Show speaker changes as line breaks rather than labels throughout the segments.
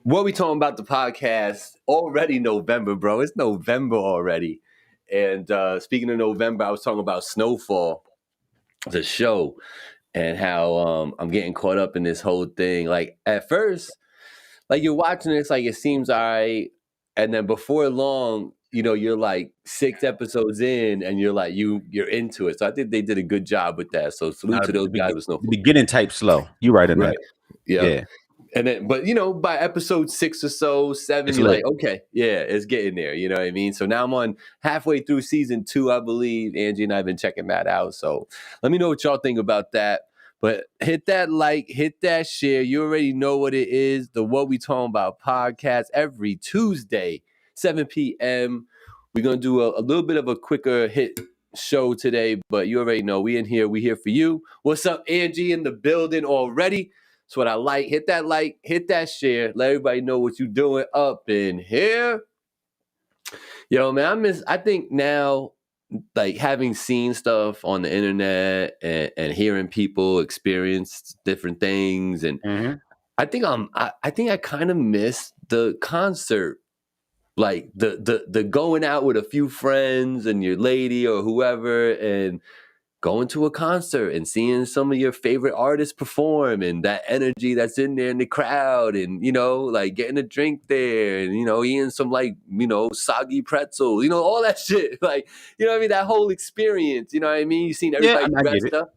What we talking about the podcast? Already November, bro. It's November already. And speaking of November, I was talking about Snowfall, the show, and how I'm getting caught up in this whole thing. Like at first, like you're watching this, like it seems all right, and then before long, you're like 6 episodes in, and you're like you're into it. So I think they did a good job with that. So salute to those guys with Snowfall.
The beginning type slow. You right in
Right.
that. Yeah.
And then, but by episode 6 or so, 7,
It's
you're
lit.
like, okay, yeah, it's getting there. You know what I mean? So now I'm on halfway through season 2, I believe. Angie and I have been checking that out. So let me know what y'all think about that. But hit that like, hit that share. You already know what it is. The What We Talking About podcast every Tuesday, 7 p.m. We're going to do a little bit of a quicker hit show today, but you already know we in here. We here for you. What's up, Angie, in the building already? That's what I like. Hit that share. Let everybody know what you're doing up in here. Yo, man, I think now, like having seen stuff on the internet and hearing people experience different things, and I think I kind of miss the concert, like the going out with a few friends and your lady or whoever, and going to a concert and seeing some of your favorite artists perform, and that energy that's in there in the crowd, and like getting a drink there, and eating some like soggy pretzels, all that shit, like what I mean, that whole experience, you know what I mean, you seen everybody dressed up.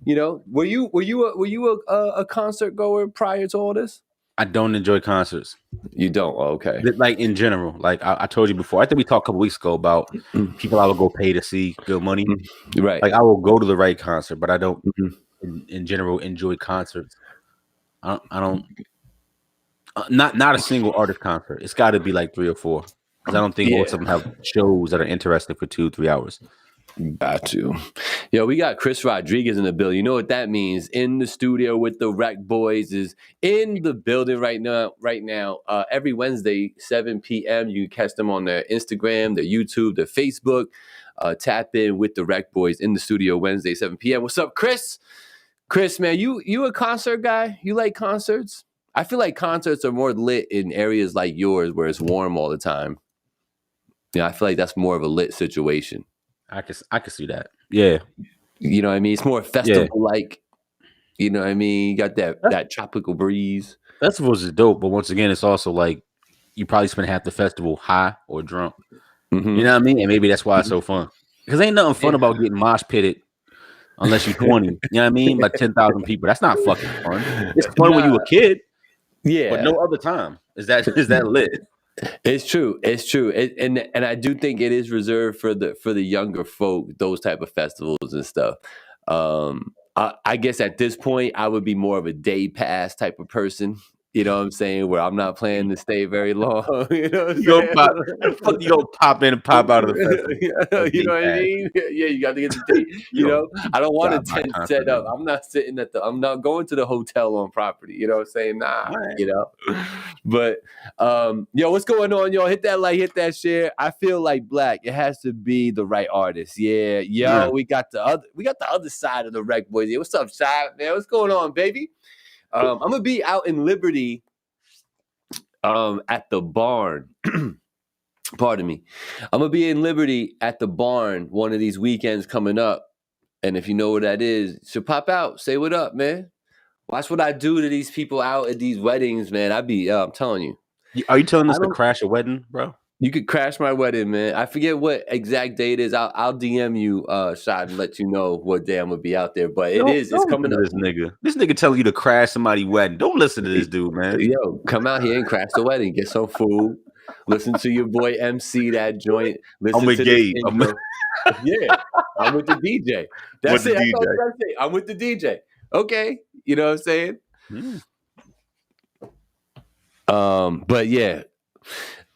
Were you a concert goer prior to all this?
I don't enjoy concerts.
You don't? Oh, okay.
Like in general, like I told you before, I think we talked a couple weeks ago about people I would go pay to see good money.
Right.
Like I will go to the right concert, but I don't in general enjoy concerts. I don't not a single artist concert. It's got to be like 3 or 4, because I don't think most of them have shows that are interesting for 2-3 hours.
Got you. Yo, we got Chris Rodriguez in the building. You know what that means? In the studio with the Rec Boys is in the building right now. Every Wednesday, 7 p.m. You can catch them on their Instagram, their YouTube, their Facebook. Tap in with the Rec Boys in the studio Wednesday, 7 p.m. What's up, Chris? Chris, man, you a concert guy? You like concerts? I feel like concerts are more lit in areas like yours where it's warm all the time. Yeah, I feel like that's more of a lit situation.
I can see that. Yeah.
You know what I mean? It's more festival-like. You know what I mean? You got that tropical breeze.
Festivals is dope, but once again, it's also like you probably spend half the festival high or drunk. You know what I mean? And maybe that's why it's so fun. Because ain't nothing fun about getting mosh pitted unless you're 20. You know what I mean? Like 10,000 people. That's not fucking fun. It's fun when you were a kid.
Yeah.
But no other time is that lit. It's
true. And I do think it is reserved for the younger folk, those type of festivals and stuff. I guess at this point I would be more of a day pass type of person. You know what I'm saying? Where I'm not planning to stay very long. You know what I'm saying?
You don't pop in and pop out of the festival.
You know what I mean? Yeah, you got to get the date. I don't want a tent set up. I'm not sitting I'm not going to the hotel on property. You know what I'm saying? Nah, right. But yo, what's going on, y'all? Hit that like, hit that share. I feel like Black. It has to be the right artist. Yeah, yo, we got the other side of the Rec Boys. Yeah, what's up, Shy? Man, what's going on, baby? I'm gonna be out in Liberty at the barn. Pardon me. I'm gonna be in Liberty at the barn one of these weekends coming up. And if you know what that is, so pop out, say what up, man. Watch what I do to these people out at these weddings, man. I'm telling you.
Are you telling us to crash a wedding, bro?
You could crash my wedding, man. I forget what exact day it is. I'll DM you, Shot, and let you know what day I'm gonna be out there. But it's coming up.
This nigga telling you to crash somebody's wedding. Don't listen to this dude, man.
Yo, come out here and crash the wedding. Get some food. Listen to your boy MC that joint. Listen
I'm with Gabe.
Yeah, I'm with the DJ. That's it. I'm with the DJ. Okay, you know what I'm saying? But yeah.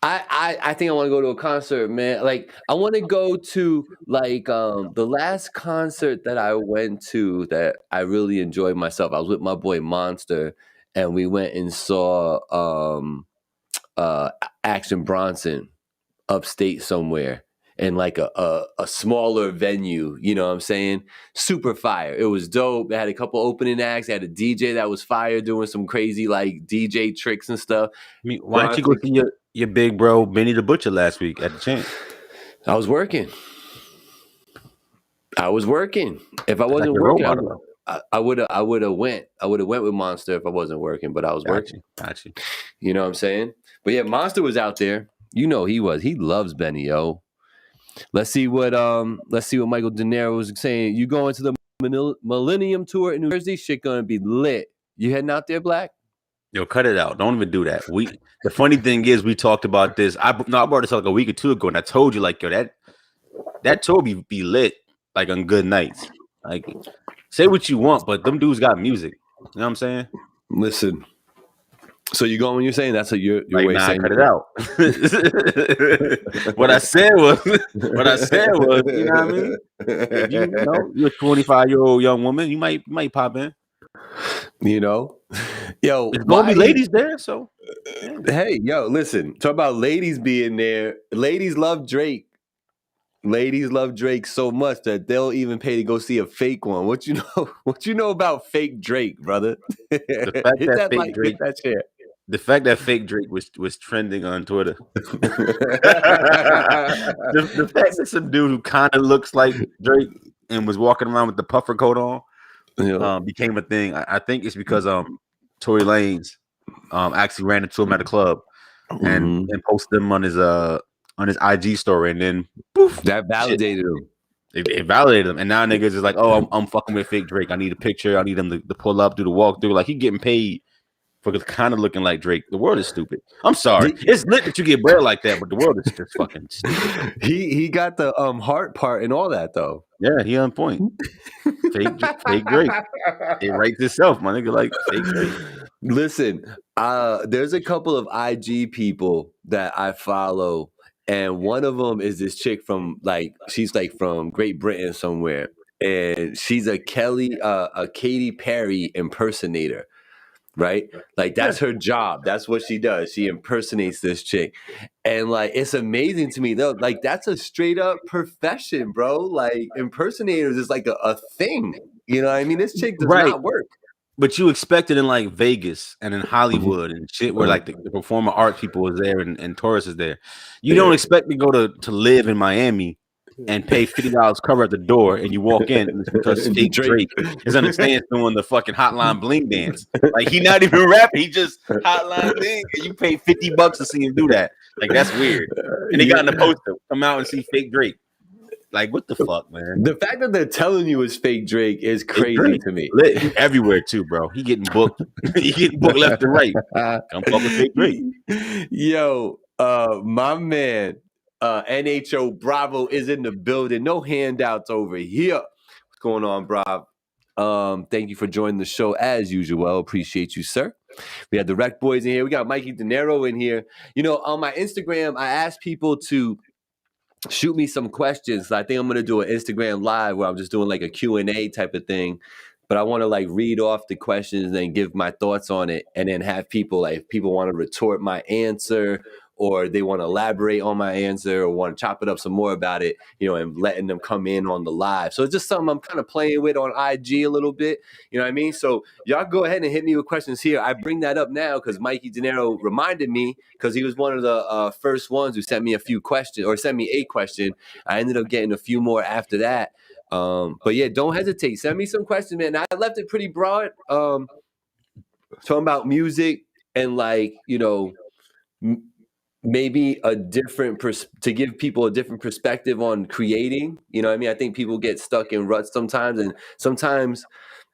I think I want to go to a concert, man. Like I want to go to like the last concert that I went to that I really enjoyed myself. I was with my boy Monster, and we went and saw Action Bronson upstate somewhere. in like a smaller venue. You know what I'm saying? Super fire. It was dope. It had a couple opening acts. It had a DJ that was fire doing some crazy like DJ tricks and stuff.
I mean, why didn't you go see your big bro Benny the Butcher last week at the Champ?
I was working. If I wasn't working, I would have went. I would have went with Monster if I wasn't working, but I was working.
Got you.
You know what I'm saying? But yeah, Monster was out there. You know he was. He loves Benny, yo. Let's see what Michael De Niro was saying. You going to the Millennium Tour in New Jersey? Shit gonna be lit. You heading out there, Black?
Yo, cut it out. Don't even do that. The funny thing is, we talked about this. I brought this up like a week or two ago, and I told you, like, yo, that tour be lit, like, on good nights. Like, say what you want, but them dudes got music. You know what I'm saying?
Listen. So you going when you're saying that's what your
like,
way of saying
cut it out. What I said was, you know what I mean? If you're a 25-year-old young woman, you might pop in.
You know? Yo,
it's gonna be ladies there, so
yeah. Hey, yo, listen, talk about ladies being there. Ladies love Drake. Ladies love Drake so much that they'll even pay to go see a fake one. What you know about fake Drake, brother?
The fact that fake Drake,
that shit.
The fact that fake Drake was trending on Twitter. The fact that some dude who kind of looks like Drake and was walking around with the puffer coat on became a thing. I think it's because Tory Lanez actually ran into him at a club and posted him on his IG story, and then poof,
that validated him.
It validated him, and now niggas is like, oh, I'm fucking with fake Drake. I need a picture. I need him to pull up, do the walkthrough. Like, he getting paid for kind of looking like Drake. The world is stupid. I'm sorry. It's lit that you get bread like that, but the world is just fucking stupid.
He got the heart part and all that though.
Yeah, he on point. Fake Drake. It writes itself, my nigga. Like, fake Drake.
Listen, there's a couple of IG people that I follow, and one of them is this chick from she's from Great Britain somewhere, and she's a Katy Perry impersonator. Right? Like, that's her job. That's what she does. She impersonates this chick. And it's amazing to me though. Like, that's a straight up profession, bro. Like, impersonators is like a thing. You know what I mean? This chick does not work.
But you expect it in Vegas and in Hollywood and shit where the performer art people is there and tourists is there. You don't expect to go to live in Miami and pay $50 cover at the door, and you walk in and it's because fake Drake is on the stand doing the fucking Hotline Bling dance. Like, he not even rapping, he just Hotline Bling, and you pay $50 to see him do that. Like, that's weird. And they got in the poster, come out and see fake Drake. Like, what the fuck, man?
The fact that they're telling you it's fake Drake is crazy to me.
Everywhere too, bro. He getting booked. He getting booked left and right. Come fuck with fake Drake.
Yo, my man. NHO Bravo is in the building. No handouts over here. What's going on, Brav? Thank you for joining the show as usual. Appreciate you, sir. We had the Rec Boys in here. We got Mikey De Niro in here. You know, on my Instagram, I asked people to shoot me some questions. I think I'm going to do an Instagram live where I'm just doing a Q&A type of thing. But I want to read off the questions and then give my thoughts on it, and then have people if people want to retort my answer, or they want to elaborate on my answer, or want to chop it up some more about it, and letting them come in on the live. So it's just something I'm kind of playing with on IG a little bit. You know what I mean? So y'all go ahead and hit me with questions here. I bring that up now because Mikey De Niro reminded me, because he was one of the first ones who sent me a few questions, or sent me a question. I ended up getting a few more after that. But yeah, don't hesitate. Send me some questions, man. I left it pretty broad. Talking about music and maybe a different to give people a different perspective on creating. You know what I mean? I think people get stuck in ruts sometimes, and sometimes,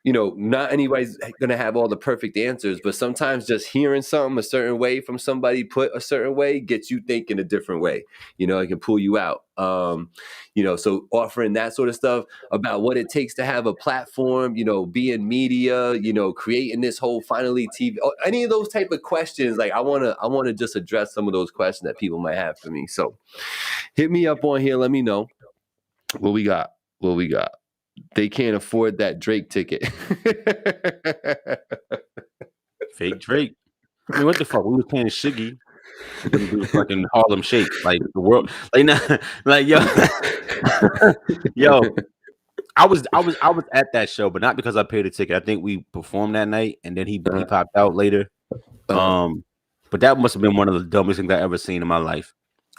not anybody's going to have all the perfect answers, but sometimes just hearing something a certain way from somebody put a certain way gets you thinking a different way. It can pull you out. So offering that sort of stuff about what it takes to have a platform, be in media, creating this whole finally TV, any of those type of questions. I want to just address some of those questions that people might have for me. So hit me up on here. Let me know what we got. They can't afford that Drake ticket.
Fake Drake. I mean, what the fuck? We was paying Shiggy. He's gonna do the fucking Harlem Shake, like the world, like nah, like yo, yo. I was at that show, but not because I paid a ticket. I think we performed that night, and then he popped out later. But that must have been one of the dumbest things I ever seen in my life.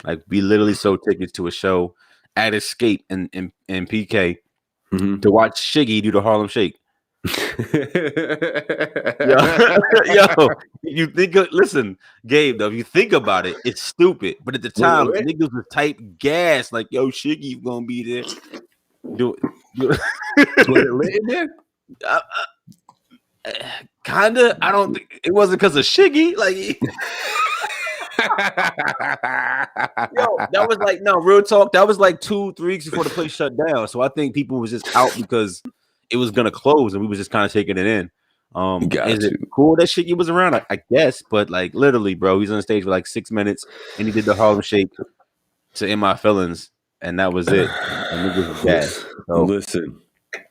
Like we literally sold tickets to a show at Escape in PK to watch Shiggy do the Harlem Shake. yo, you think? Listen, Gabe. Though, if you think about it, it's stupid. But at the time, niggas was type gas like, "Yo, Shiggy's gonna be there." Do was
it lit in there?
Kinda. I don't think it wasn't because of Shiggy. Like, yo, that was like no real talk. That was like 2-3 weeks before the place shut down. So I think people was just out because it was gonna close, and we was just kind of taking it in. Is it cool that Shiggy was around? I guess, but like literally, bro, he's on the stage for like 6 minutes, and he did the Harlem Shake to "In My Feelings," and that was it. And it was gas. So,
listen.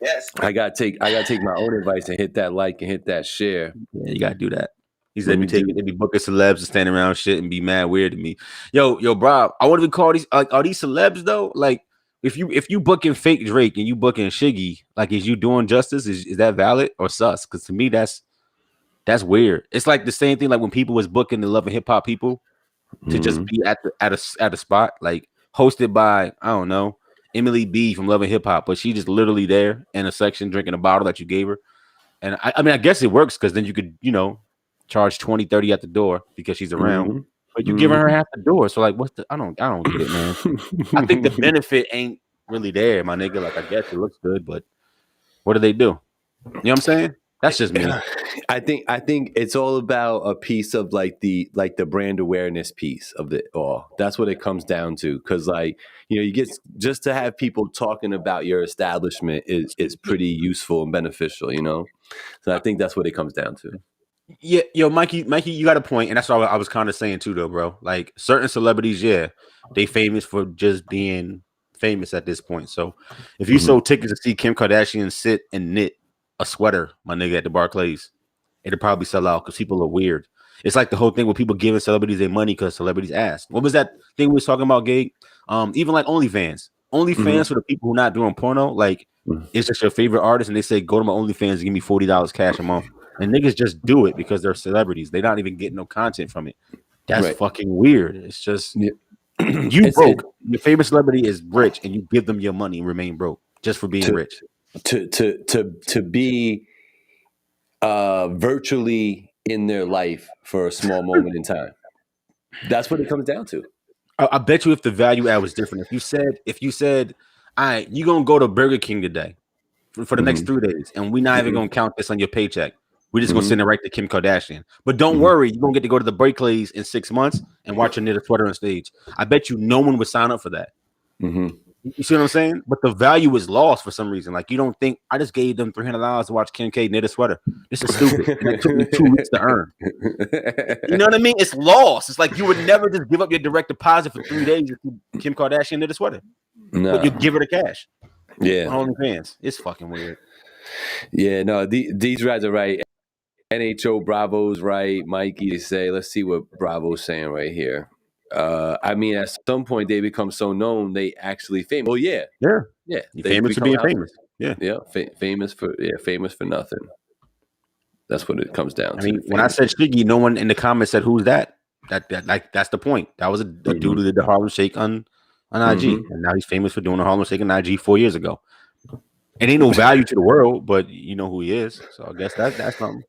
Yes, I gotta take my own advice and hit that like and hit that share.
Yeah, you gotta do that. He said, "They be booking celebs and standing around shit and be mad weird to me." Yo, bro, I want to call these. Are these celebs though? Like, if you booking fake Drake and you booking Shiggy, like, is you doing justice? Is that valid or sus? Because to me, that's weird. It's like the same thing like when people was booking the Love and Hip Hop people to just be at a spot like hosted by I don't know. Emily B from Love and Hip Hop, but she just literally there in a section drinking a bottle that you gave her. And I mean, I guess it works because then you could, charge 20-30 at the door because she's around, but you giving her half the door. So like, I don't get it, man. I think the benefit ain't really there, my nigga. Like, I guess it looks good, but what do they do? You know what I'm saying? That's just me.
I think it's all about a piece of like the brand awareness piece of it all. That's what it comes down to. Because like you get just to have people talking about your establishment is pretty useful and beneficial. So I think that's what it comes down to.
Yeah, yo, Mikey, you got a point, and that's what I was kind of saying too, though, bro. Like certain celebrities, yeah, they famous for just being famous at this point. So if you sold tickets to see Kim Kardashian sit and knit a sweater, my nigga, at the Barclays, it'll probably sell out because people are weird. It's like the whole thing with people giving celebrities their money because celebrities ask. What was that thing we was talking about, Gabe? Even like OnlyFans. OnlyFans for the people who are not doing porno, like it's just your favorite artist, and they say go to my OnlyFans and give me $40 cash a month. And niggas just do it because they're celebrities. They're not even getting no content from it. That's fucking weird. It's just you broke. Your favorite celebrity is rich, and you give them your money and remain broke just for being rich.
To be virtually in their life for a small moment in time. That's what it comes down to.
I bet you if the value add was different, if you said, all right, you're gonna go to Burger King today for the next 3 days, and we're not even gonna count this on your paycheck. We're just gonna send it right to Kim Kardashian. But don't worry, you're gonna get to go to the Barclays in 6 months and watch her knit a sweater on stage. I bet you no one would sign up for that. You see what I'm saying? But the value is lost for some reason. Like you don't think I just gave them $300 to watch Kim K knit a sweater. This is stupid. And it took me 2 weeks to earn. You know what I mean? It's lost. It's like you would never just give up your direct deposit for 3 days if Kim Kardashian knit a sweater. No. But you give her the cash.
Yeah.
On OnlyFans. It's fucking weird.
Yeah, no, these guys are right. NHO Bravo's right. Mikey say, let's see what Bravo's saying right here. I mean, at some point they become so known they actually famous. Well, yeah.
Famous for being famous.
Famous for nothing. That's what it comes down to.
I mean, when I said Shiggy, no one in the comments said who's that. That's the point. That was a dude who did the Harlem Shake on IG, and now he's famous for doing the Harlem Shake on IG 4 years ago. It ain't no value to the world, but you know who he is. So I guess that's something.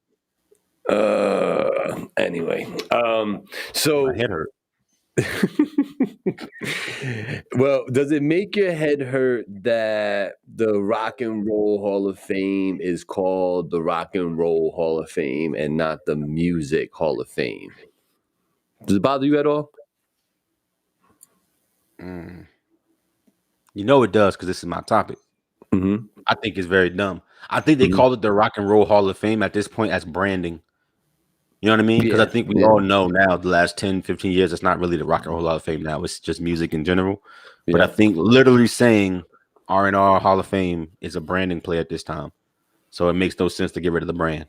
Anyway, so
my head hurt.
Well, does it make your head hurt that the Rock and Roll Hall of Fame is called the Rock and Roll Hall of Fame and not the Music Hall of Fame? Does it bother you at all?
You know it does because this is my topic. I think it's very dumb. I think they call it the Rock and Roll Hall of Fame at this point as branding. You know what I mean? Because I think we all know now the last 10, 15 years, it's not really the Rock and Roll Hall of Fame now. It's just music in general. But I think literally saying R&R Hall of Fame is a branding play at this time. So it makes no sense to get rid of the brand.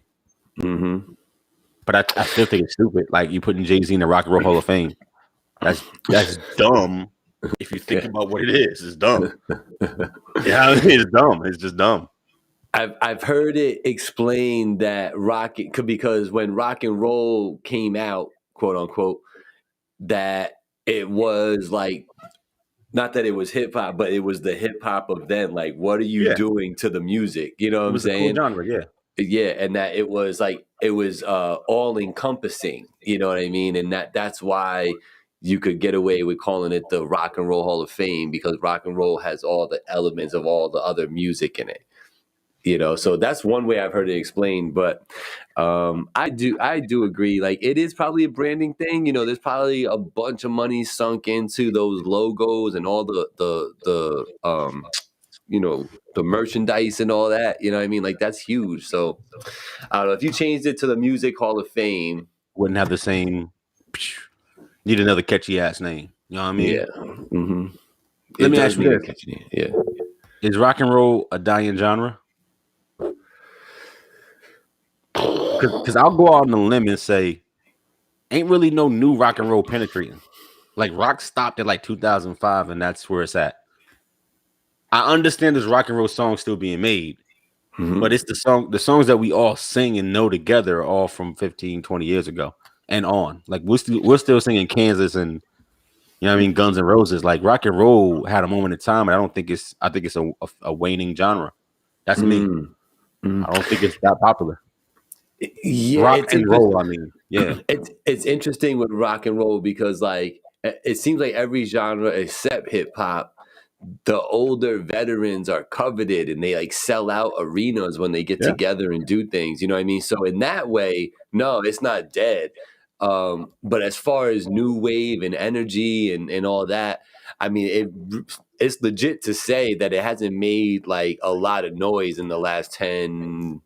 But I still think it's stupid. Like you putting Jay-Z in the Rock and Roll Hall of Fame. That's dumb. If you think about what it is, it's dumb. Yeah, it's dumb. It's just dumb.
I've heard it explained that because when rock and roll came out, quote unquote, that it was like, not that it was hip hop, but it was the hip hop of then. Like, what are you doing to the music? You know what I'm saying?
It was a cool genre,
yeah, and that it was all encompassing. You know what I mean? And that's why you could get away with calling it the Rock and Roll Hall of Fame, because rock and roll has all the elements of all the other music in it. You know, so that's one way I've heard it explained. But I do agree. Like, it is probably a branding thing. You know, there's probably a bunch of money sunk into those logos and all the you know, the merchandise and all that. You know what I mean? Like, that's huge. So I don't know, if you changed it to the Music Hall of Fame,
wouldn't have the same. Need another catchy ass name. You know what I mean?
Yeah. Mm-hmm.
Let me ask you this.
Yeah.
Is rock and roll a dying genre? Because I'll go out on a limb and say, ain't really no new rock and roll penetrating. Like, rock stopped at like 2005, and that's where it's at. I understand there's rock and roll songs still being made, but it's the songs that we all sing and know together are all from 15, 20 years ago and on. Like, we're still singing Kansas and, you know what I mean, Guns N' Roses. Like, rock and roll had a moment in time, and I think it's a waning genre. That's me. I don't think it's that popular.
Yeah,
rock and roll. I mean, yeah,
it's interesting with rock and roll because, like, it seems like every genre except hip hop, the older veterans are coveted and they like sell out arenas when they get together and do things. You know what I mean? So in that way, no, it's not dead. But as far as new wave and energy and all that, I mean, it's legit to say that it hasn't made like a lot of noise in the last 10,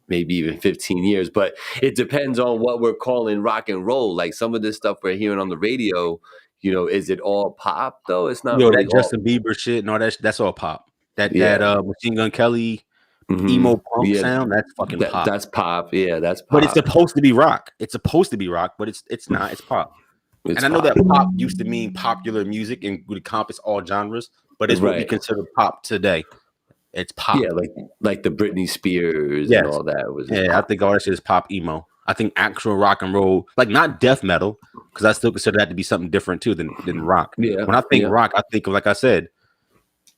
maybe even 15 years, but it depends on what we're calling rock and roll. Like, some of this stuff we're hearing on the radio, you know, is it all pop though? It's not really
that Justin Bieber shit. No, that's all pop. That Machine Gun Kelly emo punk sound, that's fucking pop.
That's pop. Yeah, that's pop.
But it's supposed to be rock. It's supposed to be rock, but it's not. It's pop. I know that pop used to mean popular music and would encompass all genres, but it's what we consider pop today. It's pop.
Yeah, like the Britney Spears and all that was.
Yeah, I think all that shit is pop emo. I think actual rock and roll, like not death metal, because I still consider that to be something different too than rock.
Yeah.
When I think rock, I think of, like I said.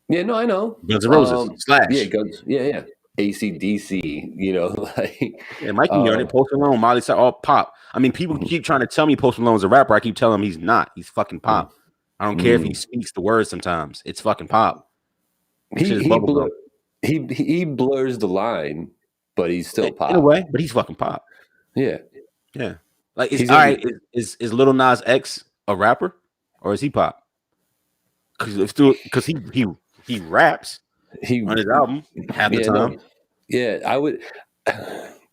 Yeah, no, I know.
Guns N' Roses, Slash.
Yeah, Guns. Yeah. AC/DC. You know, like
Mikey Yarn, Post Malone, Miley Cyrus, all pop. I mean, people keep trying to tell me Post Malone's a rapper. I keep telling them he's not. He's fucking pop. I don't care if he speaks the words. Sometimes it's fucking pop.
He blurs the line, but he's still pop
in a way. But he's fucking pop.
Yeah.
Like, all right. Is Lil Nas X a rapper or is he pop? Because he raps on his album half the time.
I would.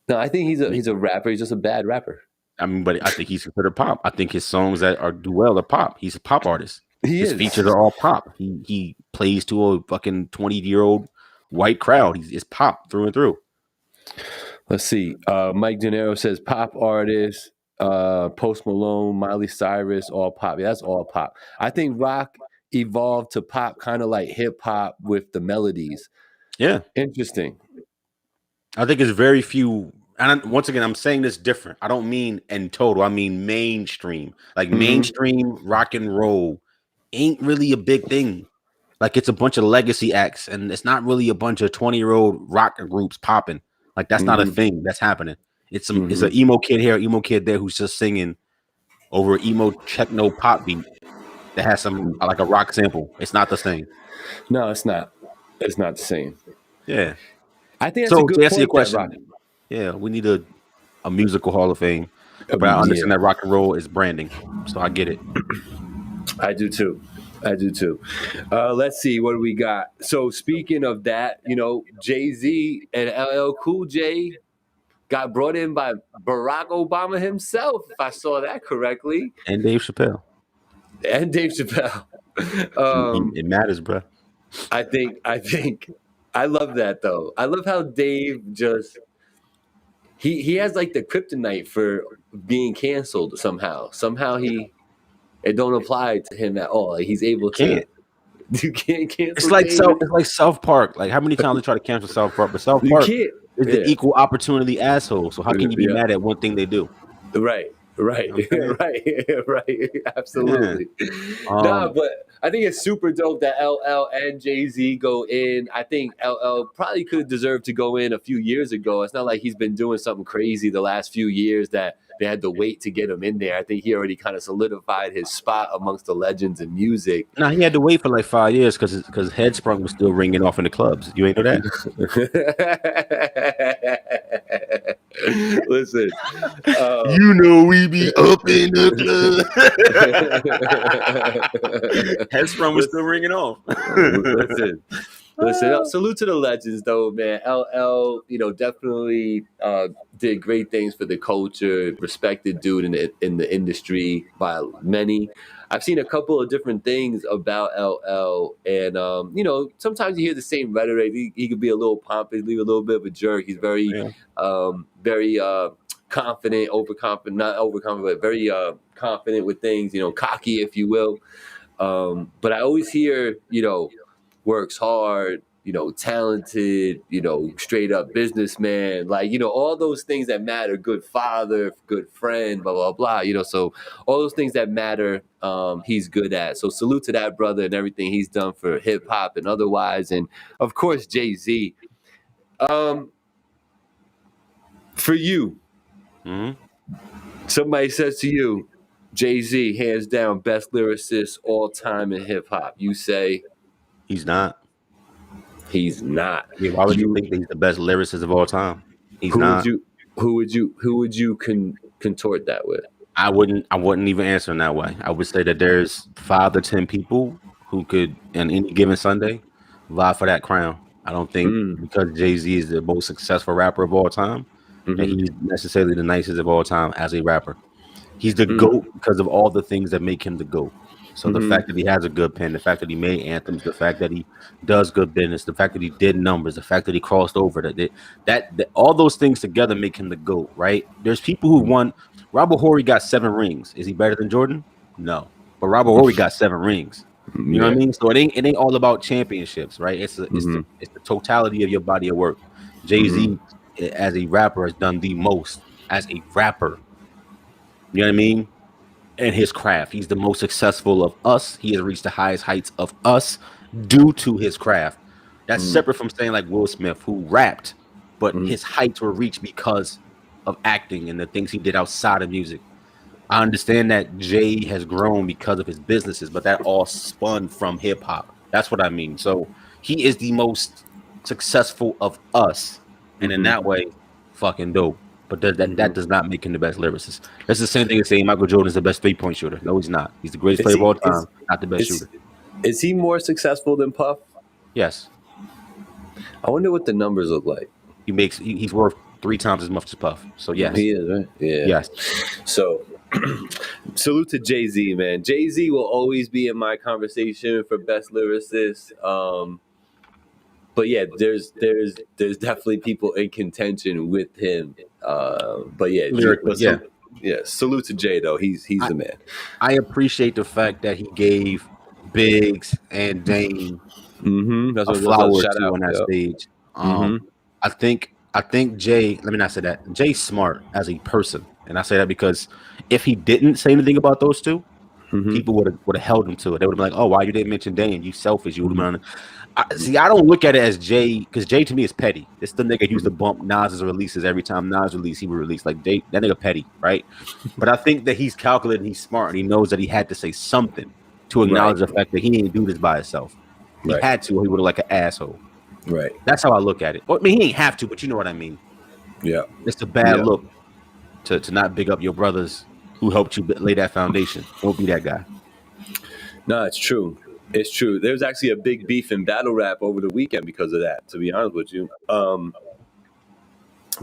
No, I think he's a rapper. He's just a bad rapper.
I mean, but I think he's considered pop. I think his songs that do well are pop. He's a pop artist. His features are all pop. He plays to a fucking 20-year-old white crowd. He's pop through and through.
Let's see. Mike De Niro says pop artist, Post Malone, Miley Cyrus, all pop. Yeah, that's all pop. I think rock evolved to pop kind of like hip hop with the melodies.
Yeah.
Interesting.
I think it's very few. And once again, I'm saying this different. I don't mean in total. I mean mainstream. Like mainstream rock and roll ain't really a big thing. Like, it's a bunch of legacy acts, and it's not really a bunch of 20-year-old rock groups popping. Like, that's not a thing that's happening. It's it's an emo kid here, emo kid there who's just singing over an emo techno pop beat that has some like a rock sample. It's not the same.
No, it's not. It's not the same.
Yeah.
I think that's a good point.
Your question. Yeah, we need a musical Hall of Fame. But I understand that rock and roll is branding. So I get it.
I do too. Let's see, what do we got? So speaking of that, you know, Jay-Z and LL Cool J got brought in by Barack Obama himself, if I saw that correctly.
And Dave Chappelle. It matters, bro.
I think I love that though. I love how Dave he has like the kryptonite for being canceled somehow. Somehow it don't apply to him at all. Like he's able to. You can't cancel.
It's like South Park. Like how many times they try to cancel South Park, but South Park is the equal opportunity assoll. So how can you be mad at one thing they do?
Right.
You know
Right. Absolutely. Nah, but I think it's super dope that LL and Jay-Z go in. I think LL probably could deserve to go in a few years ago. It's not like he's been doing something crazy the last few years that they had to wait to get him in there. I think he already kind of solidified his spot amongst the legends in music.
No, he had to wait for like 5 years because Headsprung was still ringing off in the clubs. You ain't know that?
Listen,
you know we be up in the club. Headsprung was still ringing off.
Listen, salute to the legends though, man. LL, definitely did great things for the culture, respected dude in the industry by many. I've seen a couple of different things about LL, and sometimes you hear the same rhetoric. He could be a little pompous, leave a little bit of a jerk. He's very, very confident, overconfident, not overconfident, but very confident with things. Cocky, if you will. But I always hear, works hard, talented, straight up businessman, like, all those things that matter, good father, good friend, blah, blah, blah, so all those things that matter, he's good at. So salute to that brother and everything he's done for hip hop and otherwise. And of course, Jay-Z. For you, somebody says to you, Jay-Z, hands down, best lyricist all time in hip hop. You say,
he's not.
He's not.
Yeah, why would you think that he's the best lyricist of all time? He's not.
Who would you contort that with?
I wouldn't even answer in that way. I would say that there's 5 to 10 people who could, on any given Sunday, vie for that crown. I don't think because Jay-Z is the most successful rapper of all time, that he's necessarily the nicest of all time as a rapper. He's the GOAT because of all the things that make him the GOAT. So the fact that he has a good pen, the fact that he made anthems, the fact that he does good business, the fact that he did numbers, the fact that he crossed over, that all those things together make him the GOAT, right? There's people who won. Robert Horry got 7 rings. Is he better than Jordan? No. But Robert Horry got 7 rings. You know what I mean? So it ain't all about championships, right? It's the totality of your body of work. Jay-Z, as a rapper, has done the most as a rapper. You know what I mean? And his craft. He's the most successful of us. He has reached the highest heights of us due to his craft. That's separate from saying like Will Smith, who rapped, but his heights were reached because of acting and the things he did outside of music. I understand that Jay has grown because of his businesses, but that all spun from hip hop. That's what I mean. So he is the most successful of us. And in that way, fucking dope. But that does not make him the best lyricist. That's the same thing as saying Michael Jordan is the best 3-point shooter. No, he's not. He's the greatest player of all time, not the best shooter.
Is he more successful than Puff?
Yes.
I wonder what the numbers look like.
He's worth 3 times as much as Puff. So yes.
He is, right? Yeah.
Yes.
So salute to Jay-Z, man. Jay-Z will always be in my conversation for best lyricist. But yeah, there's definitely people in contention with him. But yeah, salute to Jay though. He's the man.
I appreciate the fact that he gave Biggs and Dame a flower on that stage. I think Jay. Let me not say that. Jay's smart as a person, and I say that because if he didn't say anything about those two, people would have held him to it. They would have been like, "Oh, why you didn't mention Dame? You selfish." You would have been. I don't look at it as Jay, because Jay to me is petty. It's the nigga who used to bump Nas's releases every time Nas released, he would release. Like Jay, that nigga petty, right? But I think that he's calculated, he's smart, and he knows that he had to say something to acknowledge the fact that he didn't do this by himself. He had to, or he would have like an asshole.
Right.
That's how I look at it. Well, I mean, he ain't have to, but you know what I mean.
Yeah.
It's a bad look to not big up your brothers who helped you lay that foundation. Don't be that guy.
No, it's true. It's true. There's actually a big beef in battle rap over the weekend because of that, to be honest with you.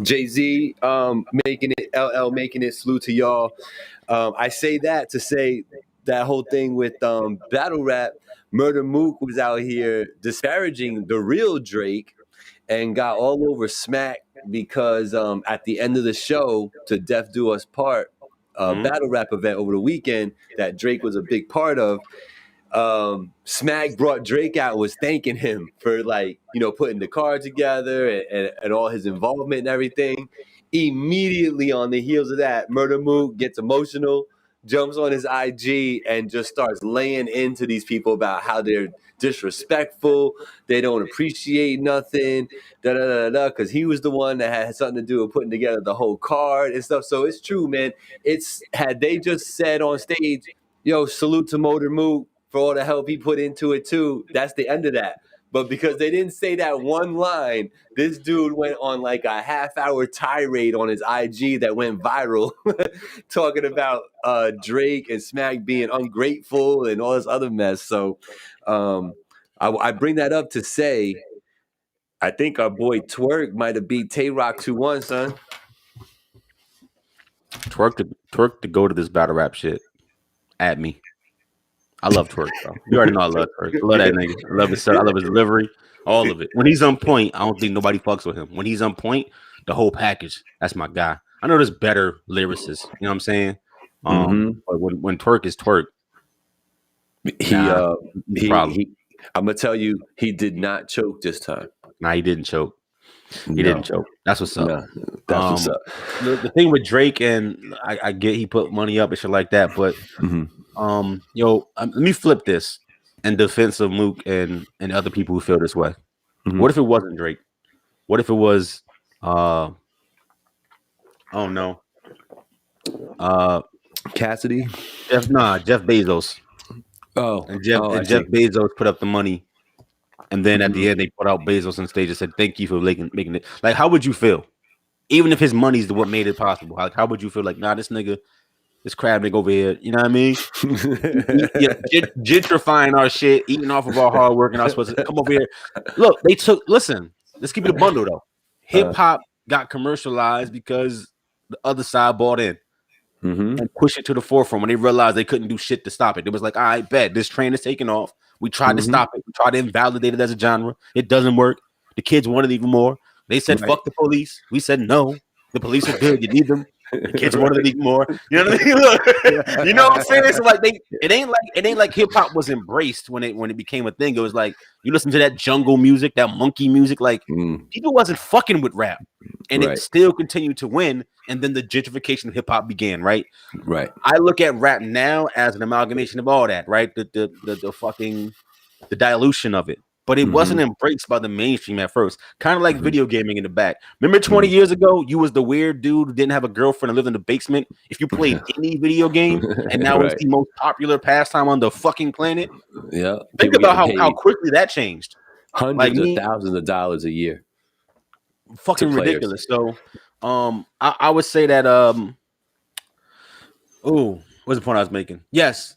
Jay-Z making it, LL making it, salute to y'all. I say that to say that whole thing with battle rap, Murder Mook was out here disparaging the real Drake and got all over Smack because at the end of the show to Death Do Us Part, battle rap event over the weekend that Drake was a big part of, Smack brought Drake out, was thanking him for, like, you know, putting the card together and all his involvement and everything. Immediately on the heels of that, Murder Mook gets emotional, jumps on his IG and just starts laying into these people about how they're disrespectful, they don't appreciate nothing, because he was the one that had something to do with putting together the whole card and stuff. So it's true, man. It's, had they just said on stage, yo, salute to Murder Mook for all the help he put into it too, that's the end of that. But because they didn't say that one line, this dude went on like a half-hour tirade on his IG that went viral, talking about Drake and Smack being ungrateful and all this other mess. So I bring that up to say, I think our boy Twerk might have beat Tay-Rock 2-1, son.
Twerk to go to this battle rap shit at me. I love Twerk, bro. You already know I love Twerk. I love that nigga. I love his delivery, all of it. When he's on point, I don't think nobody fucks with him. When he's on point, the whole package, that's my guy. I know there's better lyricists, you know what I'm saying? But when Twerk is Twerk,
I'm gonna tell you, he did not choke this time.
Nah, he didn't choke. He didn't choke. That's what's up.
No, that's what's up.
The thing with Drake, and I get he put money up and shit like that, but let me flip this in defense of Mook and other people who feel this way. What if it wasn't Drake? What if it was
Cassidy?
Jeff Bezos. Jeff Bezos put up the money, and then at the end they put out Bezos on stage and said, "Thank you for making it." Like, how would you feel? Even if his money's what made it possible, like, how would you feel? Like, nah, this crab nigga over here, you know what I mean? Gentrifying our shit, eating off of our hard work, and I was supposed to come over here. Look, listen, let's keep it a bundle though. Hip hop got commercialized because the other side bought in and pushed it to the forefront when they realized they couldn't do shit to stop it. It was like, I bet this train is taking off. We tried to stop it. We tried to invalidate it as a genre. It doesn't work. The kids wanted even more. They said, fuck the police. We said, no, the police are good. You need them. The kids wanted it even more. You know what I mean? Look, you know what I'm saying? So like it ain't like hip hop was embraced when it became a thing. It was like you listen to that jungle music, that monkey music, like people wasn't fucking with rap. And it still continued to win. And then the gentrification of hip hop began, right?
Right.
I look at rap now as an amalgamation of all that, right? The fucking the dilution of it. But it wasn't embraced by the mainstream at first. Kind of like video gaming in the back. Remember 20 years ago, you was the weird dude who didn't have a girlfriend and lived in the basement. If you played any video game, and now it's the most popular pastime on the fucking planet.
Yeah.
Think about how quickly that changed.
Hundreds of thousands of dollars a year.
Fucking ridiculous. So I would say that what's the point I was making? Yes.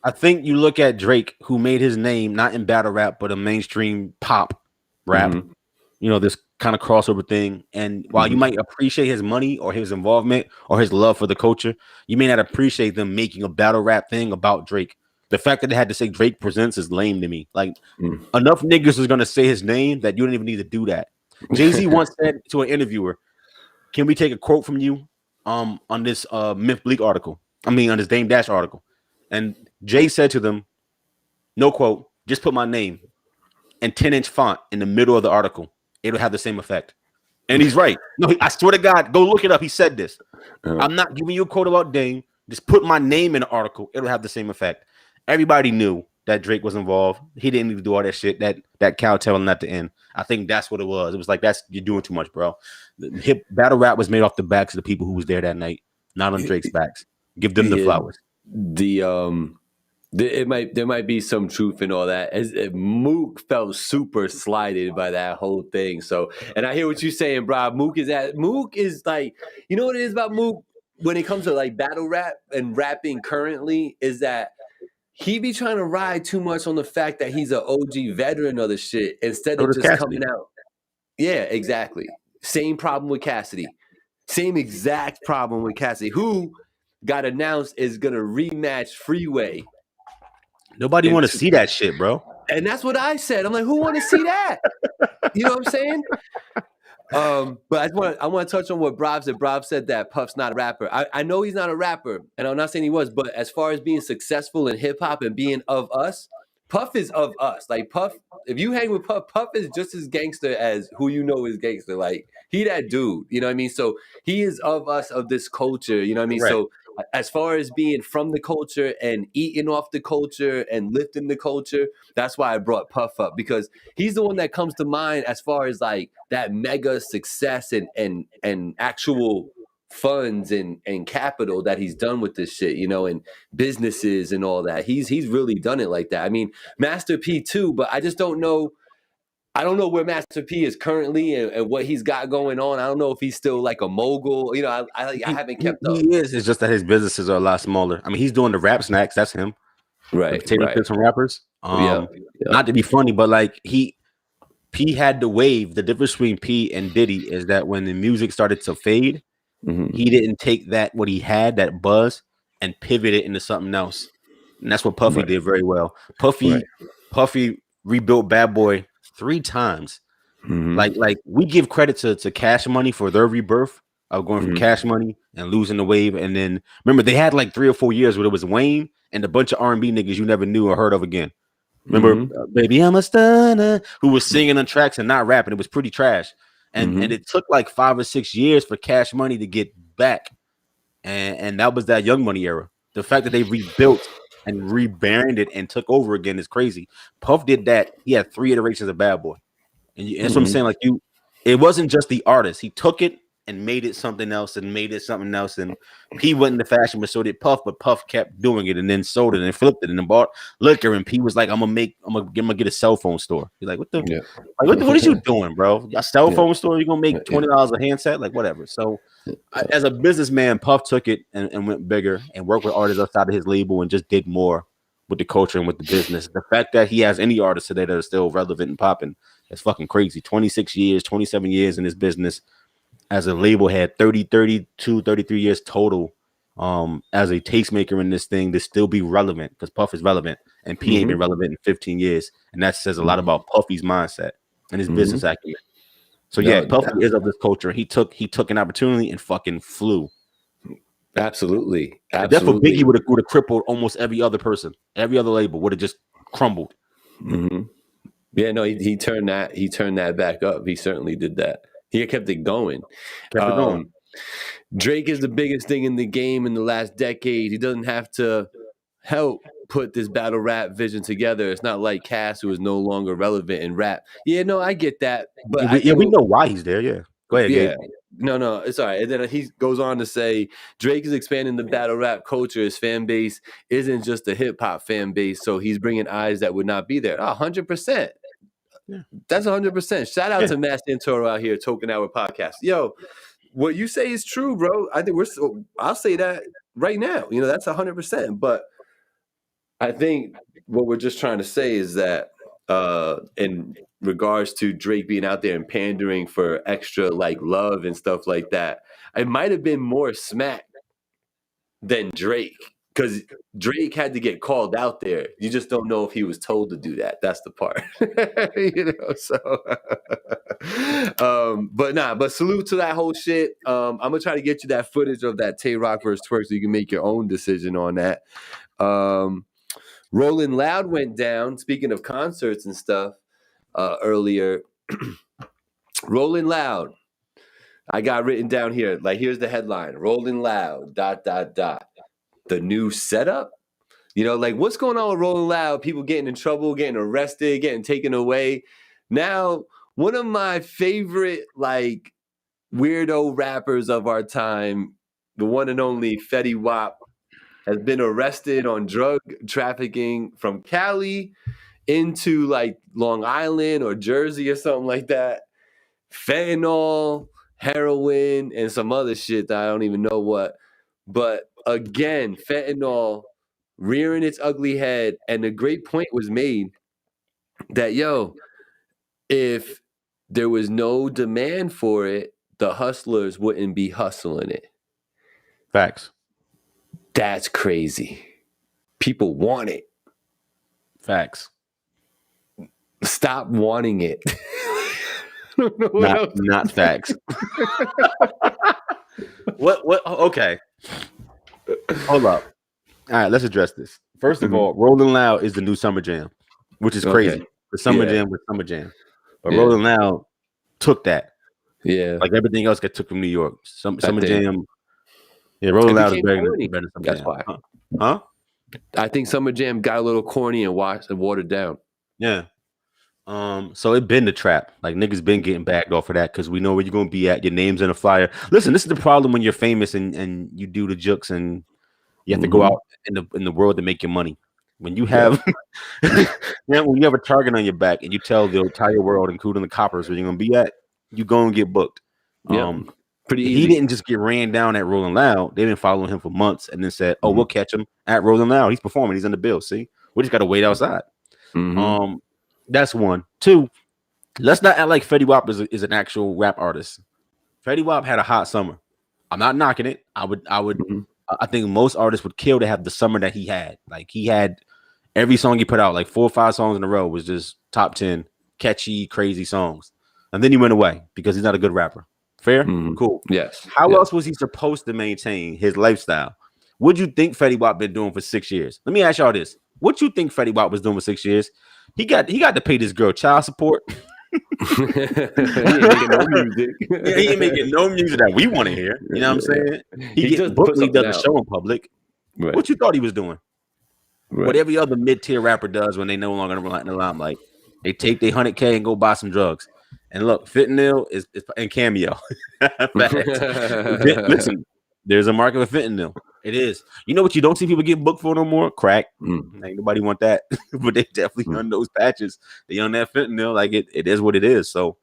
I think you look at Drake, who made his name not in battle rap, but a mainstream pop rap, you know, this kind of crossover thing. And while you might appreciate his money or his involvement or his love for the culture, you may not appreciate them making a battle rap thing about Drake. The fact that they had to say Drake presents is lame to me. Like, enough niggas is going to say his name that you don't even need to do that. Jay-Z once said to an interviewer, can we take a quote from you on this Myth Bleak article? I mean, on this Dame Dash article. And Jay said to them, no quote, just put my name in 10-inch font in the middle of the article. It'll have the same effect. And he's right. No, I swear to God, go look it up. He said this. I'm not giving you a quote about Dame. Just put my name in the article. It'll have the same effect. Everybody knew that Drake was involved. He didn't need to do all that shit. That cow telling at the end. I think that's what it was. It was like, you're doing too much, bro. The battle rap was made off the backs of the people who was there that night, not on Drake's backs. Give them the flowers.
There might be some truth in all that. Mook felt super slighted by that whole thing. So, and I hear what you're saying, bro. Mook is like, you know what it is about Mook when it comes to like battle rap and rapping currently is that he be trying to ride too much on the fact that he's an OG veteran of the shit instead of just coming out. Yeah, exactly. Same problem with Cassidy. Same exact problem with Cassidy, who got announced is gonna rematch Freeway.
Nobody want to see that shit, bro.
And that's what I said. I'm like, who want to see that? You know what I'm saying? But I want to touch on what Brob said. Brob said that Puff's not a rapper. I know he's not a rapper, and I'm not saying he was, but as far as being successful in hip hop and being of us, Puff is of us. Like Puff, if you hang with Puff, Puff is just as gangster as who you know is gangster. Like he that dude, you know what I mean? So he is of us, of this culture, you know what I mean?
Correct.
So as far as being from the culture and eating off the culture and lifting the culture, that's why I brought Puff up, because he's the one that comes to mind as far as like that mega success and actual funds and capital that he's done with this shit, you know, and businesses and all that. He's really done it like that. I mean, Master P too, but I just don't know. I don't know where Master P is currently and what he's got going on. I don't know if he's still like a mogul. You know, I haven't kept up.
He is. It's just that his businesses are a lot smaller. I mean, he's doing the rap snacks. That's him.
Right.
The potato chips from rappers.
Yeah.
Not to be funny, but like P had the wave. The difference between P and Diddy is that when the music started to fade, he didn't take that what he had, that buzz, and pivot it into something else. And that's what Puffy did very well. Puffy rebuilt Bad Boy 3 times. Like we give credit to Cash Money for their rebirth of going from Cash Money and losing the wave, and then remember they had like 3 or 4 years where it was Wayne and a bunch of R&B niggas you never knew or heard of again. Remember, Baby I'm a Stunner, who was singing on tracks and not rapping. It was pretty trash, and it took like 5 or 6 years for Cash Money to get back, and that was that Young Money era. The fact that they rebuilt and rebranded and took over again is crazy. Puff did that. He had 3 iterations of Bad Boy. And that's what I'm saying. Like it wasn't just the artist. He took it and made it something else and made it something else. And P went into fashion, but so did Puff. But Puff kept doing it and then sold it and flipped it and then bought liquor. And P was like, I'm gonna get a cell phone store. He's like, what is you doing, bro? A cell phone store? You're gonna make $20 a handset? Like whatever. So as a businessman, Puff took it and went bigger and worked with artists outside of his label and just did more with the culture and with the business. The fact that he has any artists today that are still relevant and popping, it's fucking crazy. 26 years, 27 years in this business as a label head, 30, 32, 33 years total as a tastemaker in this thing to still be relevant, because Puff is relevant and P ain't been relevant in 15 years. And that says a lot about Puffy's mindset and his business acumen. So yeah, Puffy is of this culture. He took an opportunity and fucking flew.
Absolutely.
Therefore, Biggie would have crippled almost every other person. Every other label would have just crumbled.
Yeah, no, he turned that back up. He certainly did that. He kept it going. Drake is the biggest thing in the game in the last decade. He doesn't have to help put this battle rap vision together. It's not like Cass, who is no longer relevant in rap. Yeah, no, I get that. But
we know why he's there. Yeah. Go ahead, Gabe.
No, it's all right. And then he goes on to say Drake is expanding the battle rap culture. His fan base isn't just a hip hop fan base, so he's bringing eyes that would not be there. 100%. Yeah. That's 100%. Shout out to Matt Santoro out here, Token Hour Podcast. Yo, what you say is true, bro. I think I'll say that right now. You know, that's 100%. But I think what we're just trying to say is that in regards to Drake being out there and pandering for extra like love and stuff like that, it might have been more smack than Drake, because Drake had to get called out there. You just don't know if he was told to do that. That's the part. You know, so but salute to that whole shit. I'm gonna try to get you that footage of that Tay Rock versus Twerk so you can make your own decision on that. Rolling Loud went down. Speaking of concerts and stuff, earlier, Rolling Loud. I got written down here. Like, here's the headline: Rolling Loud. ... The new setup. You know, like what's going on with Rolling Loud? People getting in trouble, getting arrested, getting taken away. Now, one of my favorite like weirdo rappers of our time, the one and only Fetty Wap, has been arrested on drug trafficking from Cali into like Long Island or Jersey or something like that. Fentanyl, heroin, and some other shit that I don't even know what. But again, fentanyl rearing its ugly head. And a great point was made that, if there was no demand for it, the hustlers wouldn't be hustling it.
Facts.
That's crazy. People want it.
Facts.
Stop wanting it. don't know what
not facts. What? Okay. Hold up. All right, let's address this. First of all, Rolling Loud is the new Summer Jam, which is crazy. The Summer Jam was Summer Jam. But Rolling Loud took that.
Yeah.
Like everything else got took from New York. Summer Jam. Yeah, Rolling Loud is better than Summer
That's
Jam.
why.
Huh?
I think Summer Jam got a little corny and watered down.
Yeah. So it been the trap. Like niggas been getting bagged off of that because we know where you're gonna be at. Your name's in a flyer. Listen, this is the problem when you're famous and you do the jokes and you have to go out in the world to make your money. When you have when you have a target on your back and you tell the entire world, including the coppers, where you're gonna be at, you go and get booked.
Pretty easy.
He didn't just get ran down at Rolling Loud. They've been following him for months and then said, "Oh, we'll catch him at Rolling Loud. He's performing. He's in the bill. See, we just got to wait outside." That's one. Two, let's not act like Fetty Wap is an actual rap artist. Fetty Wap had a hot summer. I'm not knocking it. I think most artists would kill to have the summer that he had. Like he had every song he put out, like 4 or 5 songs in a row, was just top 10 catchy, crazy songs. And then he went away because he's not a good rapper. Fair? Cool.
Yes.
How else was he supposed to maintain his lifestyle? What do you think Fetty Wap been doing for 6 years? Let me ask y'all this. What you think Fetty Wap was doing for 6 years? He got to pay this girl child support.
He ain't making no music.
He ain't making no music that we want to hear. You know what I'm saying? He gets booked when he does a show in public. Right. What you thought he was doing? Right. What every other mid-tier rapper does when they no longer in the limelight. They take their 100K and go buy some drugs. And look, fentanyl is and Cameo. Listen, there's a market for fentanyl. It is. You know what you don't see people getting booked for no more? Crack. Ain't nobody want that. But they definitely on those patches. They on that fentanyl. Like it is what it is. So,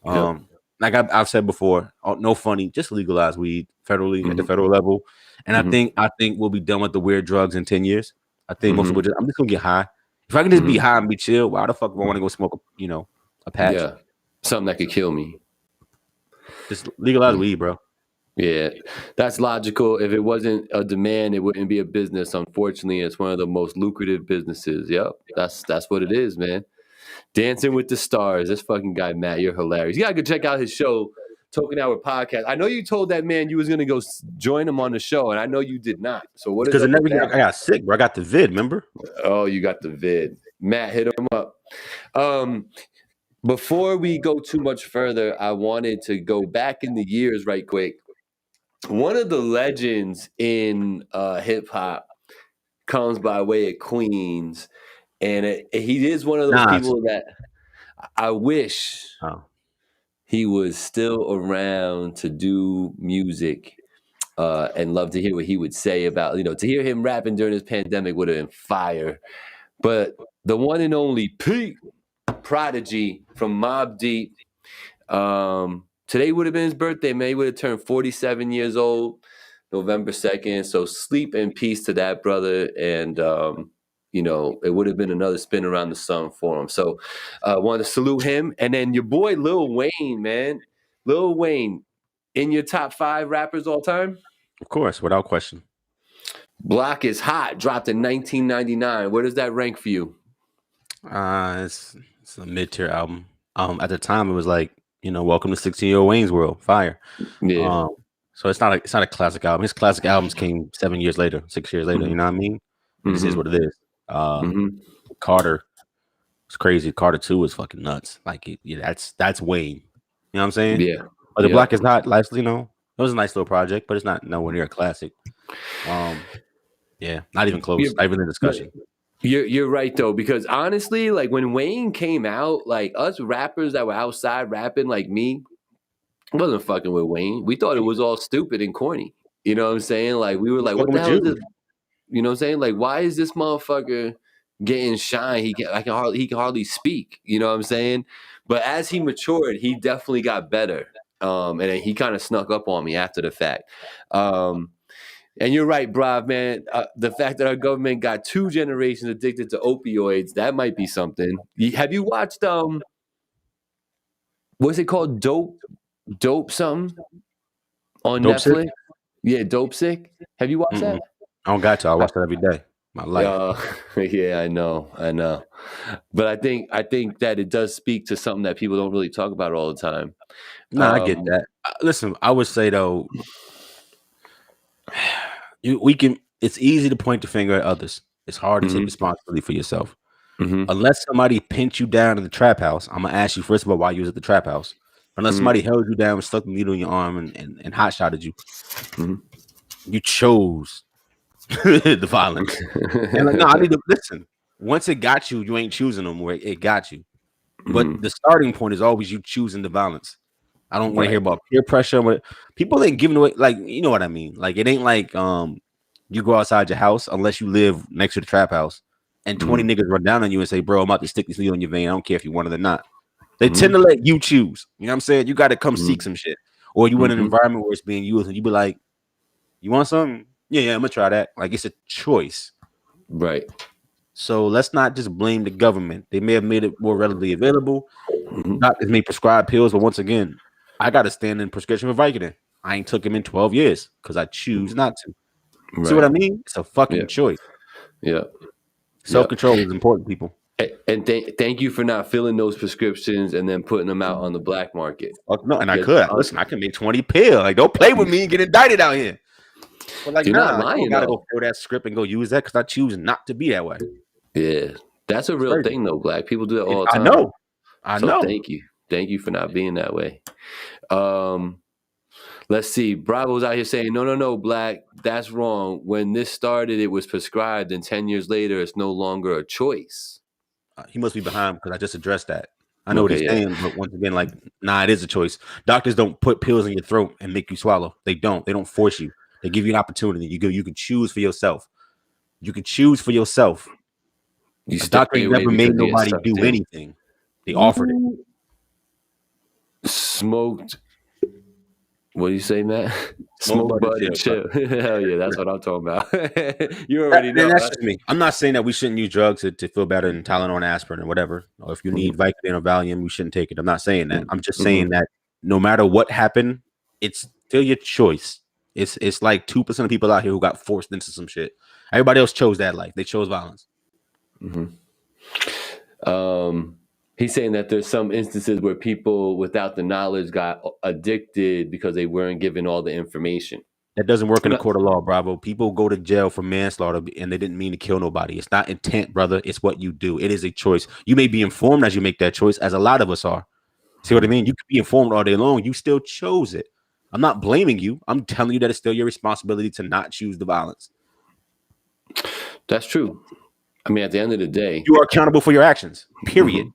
like I've said before, no funny. Just legalize weed federally at the federal level. And I think we'll be done with the weird drugs in 10 years. I think most people I'm just gonna get high. If I can just be high and be chill, why the fuck do I want to go smoke a patch?
Yeah, something that could kill me.
Just legalize weed, bro.
Yeah, that's logical. If it wasn't a demand, it wouldn't be a business. Unfortunately, it's one of the most lucrative businesses. Yep, that's what it is, man. Dancing with the Stars. This fucking guy, Matt, you're hilarious. You gotta go check out his show, Talking Hour Podcast. I know you told that man you was gonna go join him on the show, and I know you did not. So what is? Because
I got sick, bro. I got the vid. Remember?
Oh, you got the vid. Matt, hit him up. Before we go too much further, I wanted to go back in the years right quick. One of the legends in hip hop comes by way of Queens, and he is one of those people that I wish he was still around to do music, and love to hear what he would say about, to hear him rapping during this pandemic would have been fire. But the one and only P, Prodigy from Mobb Deep. Today would have been his birthday, man. He would have turned 47 years old, November 2nd. So sleep in peace to that brother. And, it would have been another spin around the sun for him. So I want to salute him. And then your boy Lil Wayne, man. Lil Wayne, in your top 5 rappers all time?
Of course, without question.
Block is Hot, dropped in 1999. Where does that rank for you?
It's a mid-tier album. At the time, it was like, welcome to 16-year-old Wayne's World, fire.
Yeah.
So it's not a classic album. His classic albums came 7 years later, 6 years later. You know what I mean? This is what it is. Carter, it's crazy. Carter 2 was fucking nuts. Like, that's Wayne. You know what I'm saying?
Yeah.
But the Block is Hot, it was a nice little project, but it's not nowhere near a classic. Yeah, not even close. Not even a discussion.
You're right though, because honestly, like when Wayne came out, like us rappers that were outside rapping, like me, wasn't fucking with Wayne. We thought it was all stupid and corny. You know what I'm saying? Like we were like, what the hell is this? You know what I'm saying? Like, why is this motherfucker getting shine? He can hardly speak. You know what I'm saying? But as he matured, he definitely got better. And then he kind of snuck up on me after the fact. And you're right, Brav, man. The fact that our government got 2 generations addicted to opioids, that might be something. Have you watched, what's it called? Dope something on
Dope
Netflix?
Sick?
Yeah, Dope Sick. Have you watched that?
I don't got to. I watch that every day. My life.
Yeah, I know. But I think that it does speak to something that people don't really talk about all the time.
I get that. Listen, I would say though, it's easy to point the finger at others. It's hard to take responsibility for yourself. Unless somebody pinned you down in the trap house, I'm gonna ask you first of all why you was at the trap house. Unless somebody held you down and stuck a needle in your arm and hot shotted you, you chose the violence. And like, no, I need to listen. Once it got you, you ain't choosing no more. It got you. But the starting point is always you choosing the violence. I don't want to hear about peer pressure. But people ain't giving away, like, you know what I mean? Like, it ain't like you go outside your house unless you live next to the trap house and 20 niggas run down on you and say, bro, I'm about to stick this needle in your vein. I don't care if you want it or not. They tend to let you choose. You know what I'm saying? You got to come seek some shit. Or you in an environment where it's being used and you be like, you want something? Yeah, I'm gonna try that. Like, it's a choice.
Right.
So let's not just blame the government. They may have made it more readily available. Doctors may prescribe pills, but once again, I got to stand in prescription for Vicodin. I ain't took him in 12 years because I choose not to. Right. See what I mean? It's a fucking choice.
Yeah.
Self-control is important, people.
And thank you for not filling those prescriptions and then putting them out on the black market.
No, and I could. Listen, I can make 20 pills. Like, don't play with me and get indicted out here. But like,
you're not lying,
you gotta go fill that script and go use that because I choose not to be that way.
Yeah, that's a real thing though. Black people do that all the time.
I know.
Thank you for not being that way. Let's see. Bravo's out here saying, no, Black, that's wrong. When this started, it was prescribed, and 10 years later, it's no longer a choice.
He must be behind because I just addressed that. I know what he's saying, but once again, like, it is a choice. Doctors don't put pills in your throat and make you swallow. They don't. They don't force you. They give you an opportunity. You can choose for yourself. You can choose for yourself. A doctor never made nobody do anything. They offered it.
Smoked. What do you say, Matt? Smoke butter chill. Hell yeah, that's what I'm talking about. You already know.
That's just me. I'm not saying that we shouldn't use drugs to feel better than Tylenol and aspirin or whatever. Or if you need Vicodin or Valium, we shouldn't take it. I'm not saying that. I'm just saying that no matter what happened, it's still your choice. It's like 2% of people out here who got forced into some shit. Everybody else chose that life. They chose violence.
He's saying that there's some instances where people without the knowledge got addicted because they weren't given all the information.
That doesn't work in the court of law, Bravo. People go to jail for manslaughter and they didn't mean to kill nobody. It's not intent, brother. It's what you do. It is a choice. You may be informed as you make that choice, as a lot of us are. See what I mean? You could be informed all day long. You still chose it. I'm not blaming you. I'm telling you that it's still your responsibility to not choose the violence.
That's true. I mean, at the end of the day,
you are accountable for your actions, period.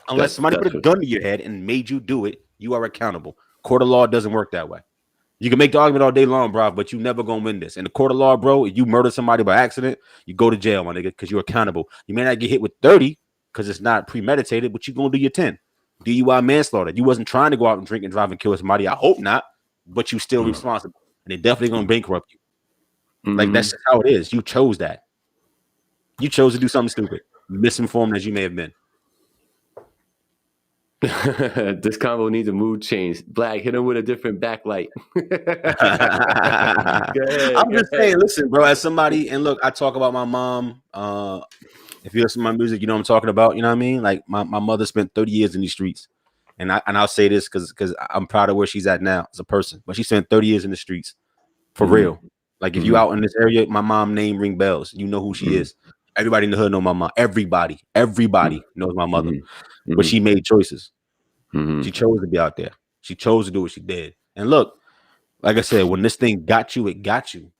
Unless somebody put a gun to your head and made you do it, you are accountable. Court of law doesn't work that way. You can make the argument all day long, bro, but you never gonna win this. In the court of law, bro, if you murder somebody by accident, you go to jail, my nigga, because you're accountable. You may not get hit with 30 because it's not premeditated, but you're gonna do your 10. DUI manslaughter. You wasn't trying to go out and drink and drive and kill somebody. I hope not, but you still responsible. And they're definitely gonna bankrupt you. Like, that's just how it is. You chose that. You chose to do something stupid, misinformed as you may have been.
This combo needs a mood change. Black, hit him with a different backlight.
I'm just saying, listen, bro, as somebody, and look, I talk about my mom. If you listen to my music, you know what I'm talking about. You know what I mean? Like, my mother spent 30 years in these streets. And I'll say this because I'm proud of where she's at now as a person. But she spent 30 years in the streets. For real. Like, if you out in this area, my mom name ring bells. You know who she is. Everybody in the hood know my mom. Everybody knows my mother. But she made choices. She chose to be out there. She chose to do what she did. And look, like I said, when this thing got you, it got you.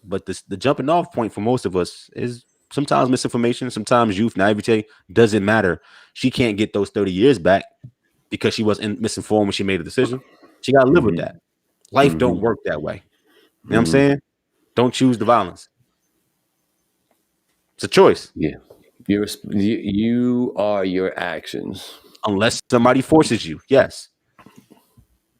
But the jumping off point for most of us is sometimes misinformation, sometimes youth, naivete. Doesn't matter. She can't get those 30 years back because she was misinformed when she made a decision. She got to live with that. Life don't work that way. You know what I'm saying? Don't choose the violence. It's a choice.
Yeah. You are your actions.
Unless somebody forces you. Yes.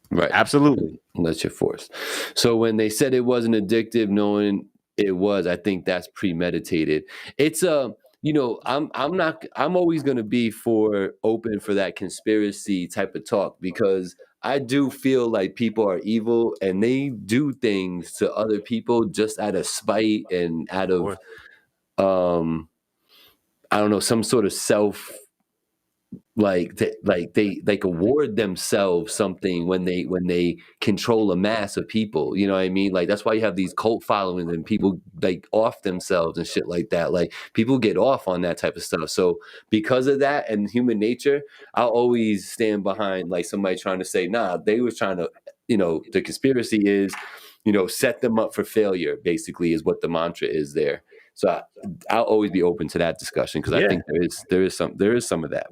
Right.
Absolutely.
Unless you're forced. So when they said it wasn't addictive, knowing it was, I think that's premeditated. It's I'm always going to be open for that conspiracy type of talk, because I do feel like people are evil and they do things to other people just out of spite and out of I don't know, some sort of self, like they award themselves something when they control a mass of people. You know what I mean? Like that's why you have these cult followings and people like off themselves and shit like that. Like people get off on that type of stuff. So because of that and human nature, I'll always stand behind like somebody trying to say, nah, they was trying to, the conspiracy is, set them up for failure, basically, is what the mantra is there. So I'll always be open to that discussion because I think there is some of that,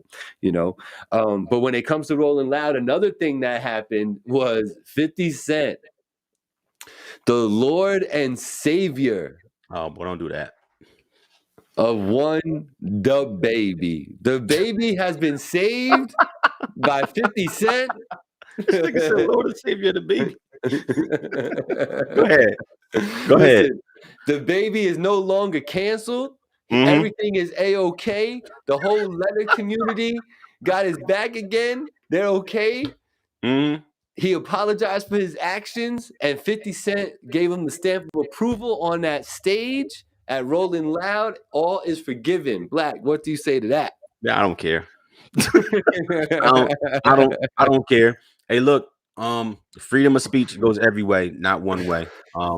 But when it comes to Rolling Loud, another thing that happened was 50 Cent, the Lord and Savior.
Oh, boy, don't do that.
Of one, the baby. The baby has been saved by 50 Cent.
This nigga said Lord and Savior, the baby. Go ahead. Listen,
the baby is no longer canceled. Everything is A-OK. The whole letter community got his back again. They're okay. He apologized for his actions, and 50 Cent gave him the stamp of approval on that stage at Rolling Loud. All is forgiven. Black, what do you say to that?
Yeah, I don't care. I don't care. Hey, look, freedom of speech goes every way, not one way.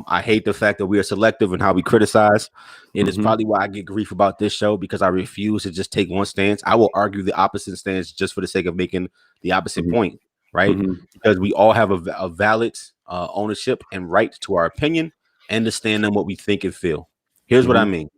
I hate the fact that we are selective in how we criticize. It is probably why I get grief about this show, because I refuse to just take one stance. I will argue the opposite stance just for the sake of making the opposite point, right? Because we all have a valid ownership and right to our opinion and to stand on what we think and feel. Here's what I mean.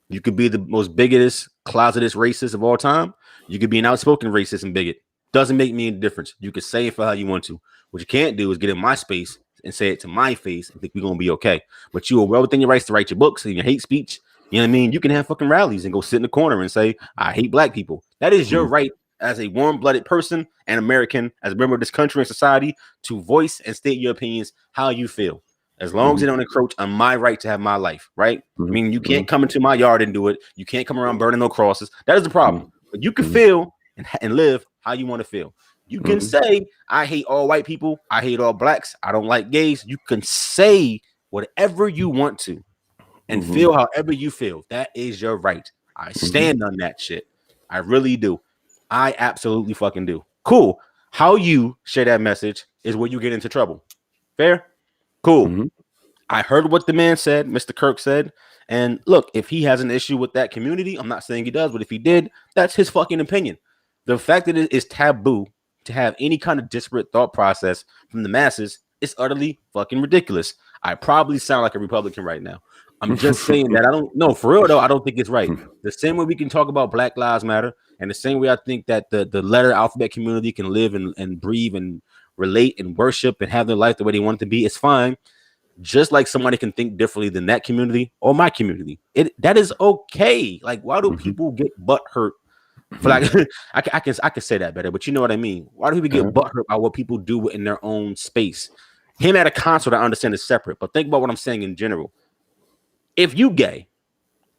You could be the most bigoted, closeted racist of all time. You could be an outspoken racist and bigot. Doesn't make me any difference. You could say it for how you want to. What you can't do is get in my space and say it to my face and think we're going to be okay. But you are well within your rights to write your books and your hate speech. You know what I mean? You can have fucking rallies and go sit in the corner and say, I hate black people. That is your right as a warm-blooded person and American, as a member of this country and society, to voice and state your opinions how you feel. As long as they don't encroach on my right to have my life, right? I mean, you can't come into my yard and do it. You can't come around burning no crosses. That is the problem. But you can feel and live how you want to feel. You can say, I hate all white people. I hate all blacks. I don't like gays. You can say whatever you want to and feel however you feel. That is your right. I stand on that shit. I really do. I absolutely fucking do. Cool. How you share that message is where you get into trouble. Fair? Cool. I heard what the man said, Mr. Kirk said. And look, if he has an issue with that community, I'm not saying he does, but if he did, that's his fucking opinion. The fact that it is taboo to have any kind of disparate thought process from the masses is utterly fucking ridiculous. I probably sound like a Republican right now. I'm just saying that I don't know. For real, though, I don't think it's right. The same way we can talk about Black Lives Matter, and the same way I think that the letter alphabet community can live and breathe and relate and worship and have their life the way they want it to be, it's fine. Just like somebody can think differently than that community or my community. That is okay. Like, why do people get butt hurt? For like, I can say that better, but you know what I mean. Why do people get butt hurt by what people do in their own space? Him at a concert, I understand is separate, but think about what I'm saying in general. If you gay,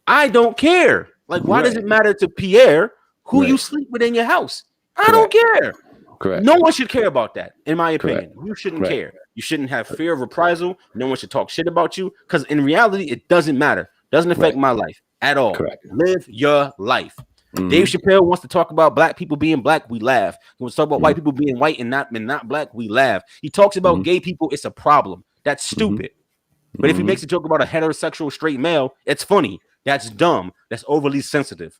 I don't care. Like, why does it matter to Pierre who you sleep with in your house? I don't care.
Correct.
No one should care about that, in my opinion. You shouldn't care. You shouldn't have fear of reprisal. No one should talk shit about you, because in reality, it doesn't matter. Doesn't affect my life at all. Live your life. Dave Chappelle wants to talk about black people being black, we laugh. He wants to talk about white people being white and not black, we laugh. He talks about gay people, it's a problem. That's stupid. But if he makes a joke about a heterosexual straight male, it's funny. That's dumb. That's overly sensitive.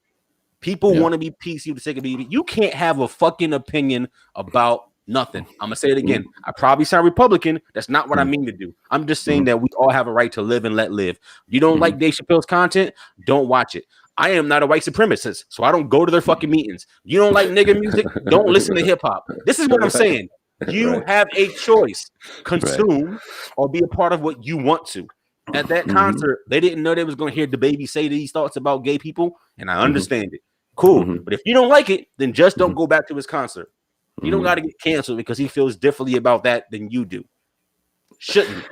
People want to be PC for the sake of being. You can't have a fucking opinion about nothing. I'm gonna say it again. I probably sound Republican. That's not what I mean to do. I'm just saying that we all have a right to live and let live. You don't like Dave Chappelle's content? Don't watch it. I am not a white supremacist, so I don't go to their fucking meetings. You don't like nigga music? Don't listen to hip hop. This is what I'm saying. You have a choice. Consume or be a part of what you want to. At that concert, they didn't know they was going to hear the baby say these thoughts about gay people, and I understand it. Cool. But if you don't like it, then just don't go back to his concert. You don't got to get canceled because he feels differently about that than you do. Shouldn't.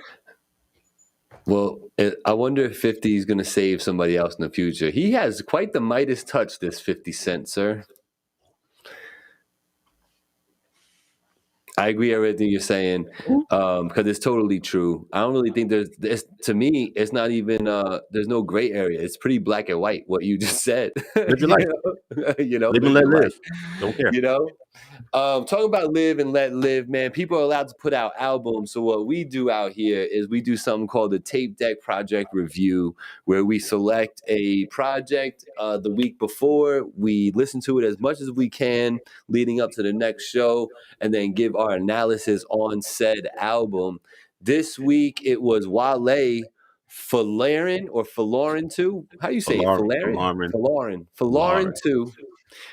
Well, I wonder if 50 is going to save somebody else in the future. He has quite the Midas touch, this 50 Cent, sir. I agree with everything you're saying, because it's totally true. I don't really think there's to me, it's not even there's no gray area. It's pretty black and white what you just said.
Live your life. Live and let live. Don't care.
Talking about live and let live, man. People are allowed to put out albums. So what we do out here is we do something called the Tape Deck Project Review, where we select a project the week before. We listen to it as much as we can leading up to the next show, and then give our analysis on said album. This week it was Wale Falarin 2. How do you say it? Falarin 2.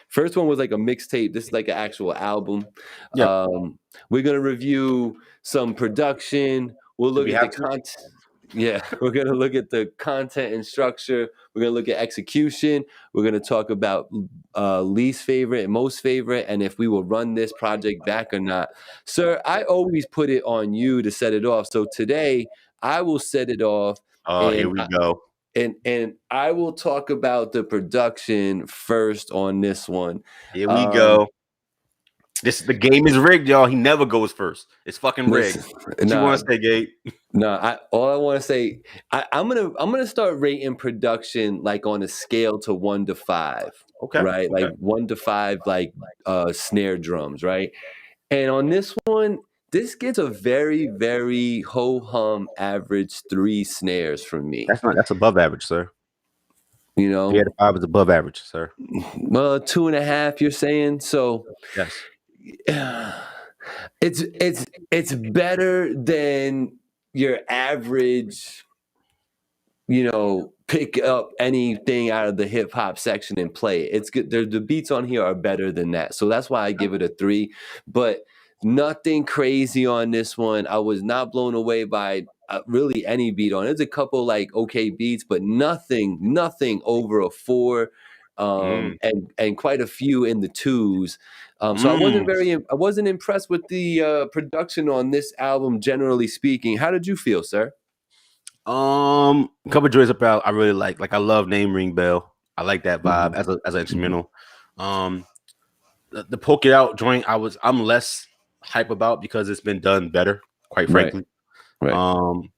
First one was like a mixtape. This is like an actual album.
Yeah.
We're gonna review some production. We'll look at the content. Yeah, we're gonna look at the content and structure. We're gonna look at execution. We're gonna talk about least favorite and most favorite, and if we will run this project back or not. Sir, I always put it on you to set it off. So today I will set it off.
Oh, here we go.
And I will talk about the production first on this one.
Here we go. The game is rigged, y'all. He never goes first. It's fucking rigged. What you want to say, Gabe?
All I want to say, I'm gonna start rating production like on a scale to 1 to 5.
Okay.
Right, like 1 to 5, like snare drums, right? And on this one, this gets a very, very ho-hum average 3 snares from me.
That's above average, sir. 3 out of 5 is above average, sir.
Well, 2.5, you're saying? So
yes.
It's better than your average, pick up anything out of the hip hop section and play it. It's good. The beats on here are better than that. So that's why I give it a 3. But nothing crazy on this one. I was not blown away by really any beat on it. There's a couple like okay beats, but nothing over a 4, and quite a few in the 2s. So I wasn't impressed with the production on this album, generally speaking. How did you feel, sir?
A couple of joys about I really like I love Name Ring Bell. I like that vibe as an instrumental. The Poke It Out joint I'm less hype about because it's been done better, quite frankly. Right.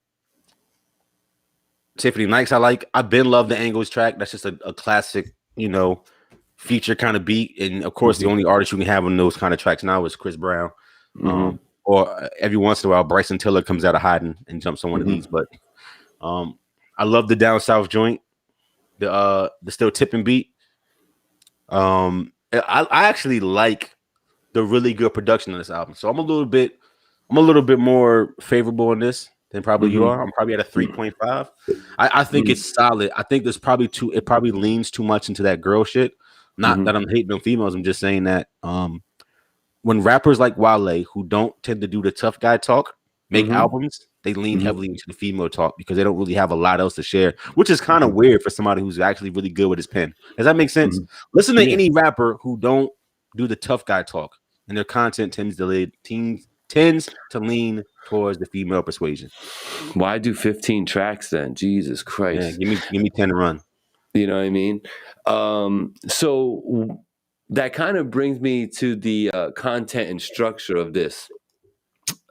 Tiffany Nikes I've been love the Angles track. That's just a classic, feature kind of beat. And of course the only artist you can have on those kind of tracks now is Chris Brown. Or every once in a while Bryson Tiller comes out of hiding and jumps on one of these. But I love the Down South joint, the Still Tipping beat. I actually like the really good production on this album. So I'm a little bit more favorable on this than probably you are. I'm probably at a 3.5. I think it's solid. I think there's probably it probably leans too much into that girl shit. Not that I'm hating on females. I'm just saying that when rappers like Wale, who don't tend to do the tough guy talk, make albums, they lean heavily into the female talk because they don't really have a lot else to share, which is kind of weird for somebody who's actually really good with his pen. Does that make sense? Listen to any rapper who don't do the tough guy talk, and their content tends to lean towards the female persuasion.
Why do 15 tracks then? Jesus Christ.
Yeah, give me 10 to run.
You know what I mean? So that kind of brings me to the content and structure of this.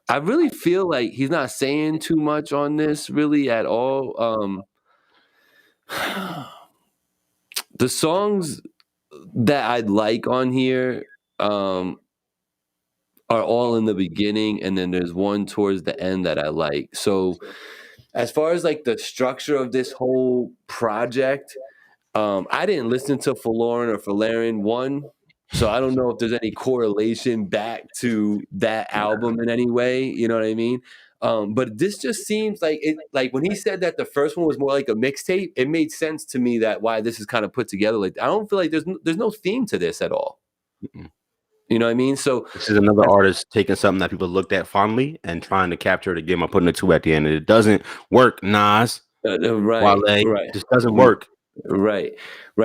I really feel like he's not saying too much on this really at all. The songs that I'd like on here are all in the beginning, and then there's one towards the end that I like. So as far as like the structure of this whole project, I didn't listen to Falarin 1, so I don't know if there's any correlation back to that album in any way. You know what I mean? But this just seems like it. Like when he said that the first one was more like a mixtape, it made sense to me that why this is kind of put together. Like I don't feel like there's no theme to this at all. You know what I mean? So
this is another artist taking something that people looked at fondly and trying to capture it again by putting a 2 at the end. And it doesn't work, Nas. Wale, it just doesn't work.
Right.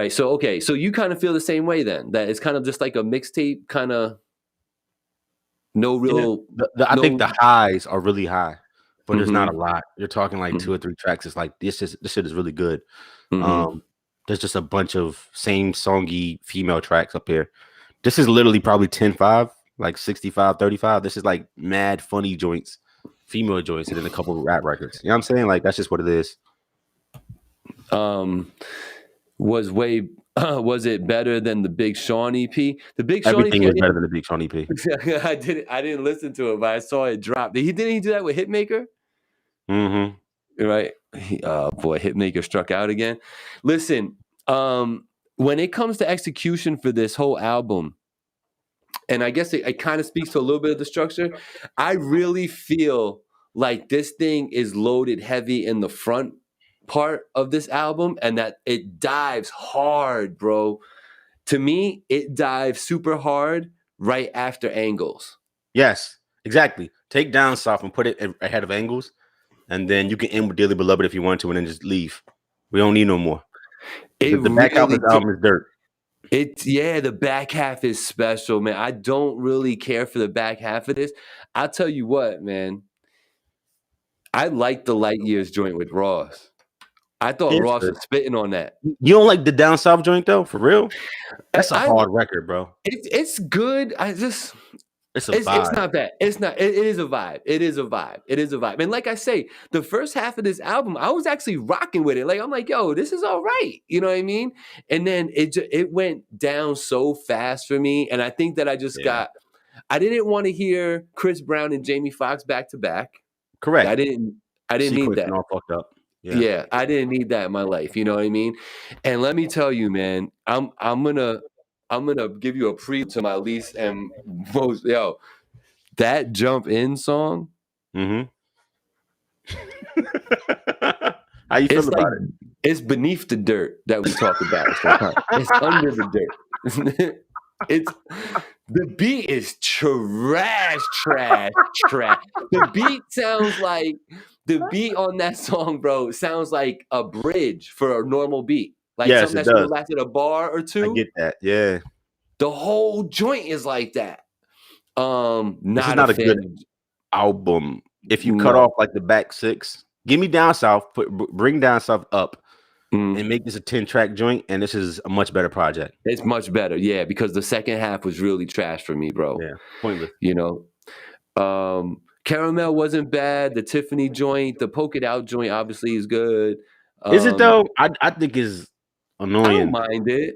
So okay, so you kind of feel the same way then, that it's kind of just like a mixtape, kind of no real.
I think the highs are really high, but there's not a lot. You're talking like 2 or 3 tracks. It's like this shit is really good. There's just a bunch of same songy female tracks up here. This is literally probably 10-5 like 65-35. This is like mad funny joints, female joints, and then a couple of rap records. You know what I'm saying? Like that's just what it is.
Was it better than the Big Sean EP? The Big Sean
Everything
EP,
is better than the Big Sean EP.
I didn't listen to it, but I saw it drop. Didn't he do that with Hitmaker?
Mm-hmm.
Right? Boy, Hitmaker struck out again. Listen, when it comes to execution for this whole album, and I guess it kind of speaks to a little bit of the structure, I really feel like this thing is loaded heavy in the front part of this album, and that it dives hard, bro. To me, it dives super hard right after Angles.
Yes, exactly. Take Down South and put it ahead of Angles, and then you can end with Dearly Beloved if you want to, and then just leave. We don't need no more. The back half of the album is dirt.
The back half is special, man. I don't really care for the back half of this. I'll tell you what, man. I like the Light Years joint with Ross. I thought Ross was spitting on that.
You don't like the Down South joint though, for real? That's a hard record, bro.
It's good. It's a vibe. It's not bad. It's not. It is a vibe. It is a vibe. It is a vibe. And like I say, the first half of this album, I was actually rocking with it. Like I'm like, yo, this is all right. You know what I mean? And then it went down so fast for me. And I think that I just I didn't want to hear Chris Brown and Jamie Foxx back to back.
Correct.
I didn't need that.
All fucked up.
Yeah, I didn't need that in my life. You know what I mean? And let me tell you, man, I'm gonna give you a preview to my least and most. Yo, that Jump In song.
Mm-hmm. How you feel about it?
It's beneath the dirt that we talk about. It's under the dirt. The beat is trash. The beat on that song, bro, sounds like a bridge for a normal beat. Like something that should have lasted a bar or two.
I get that, yeah.
The whole joint is like that.
This is not a good album. If you cut off like the back six, give me Down South, bring Down South up, and make this a 10-track joint, and this is a much better project.
It's much better, yeah, because the second half was really trash for me, bro.
Yeah, pointless.
You know, Caramel wasn't bad. The Tiffany joint, the Poke It Out joint, obviously is good.
Is it though? I think it's annoying.
I don't mind it.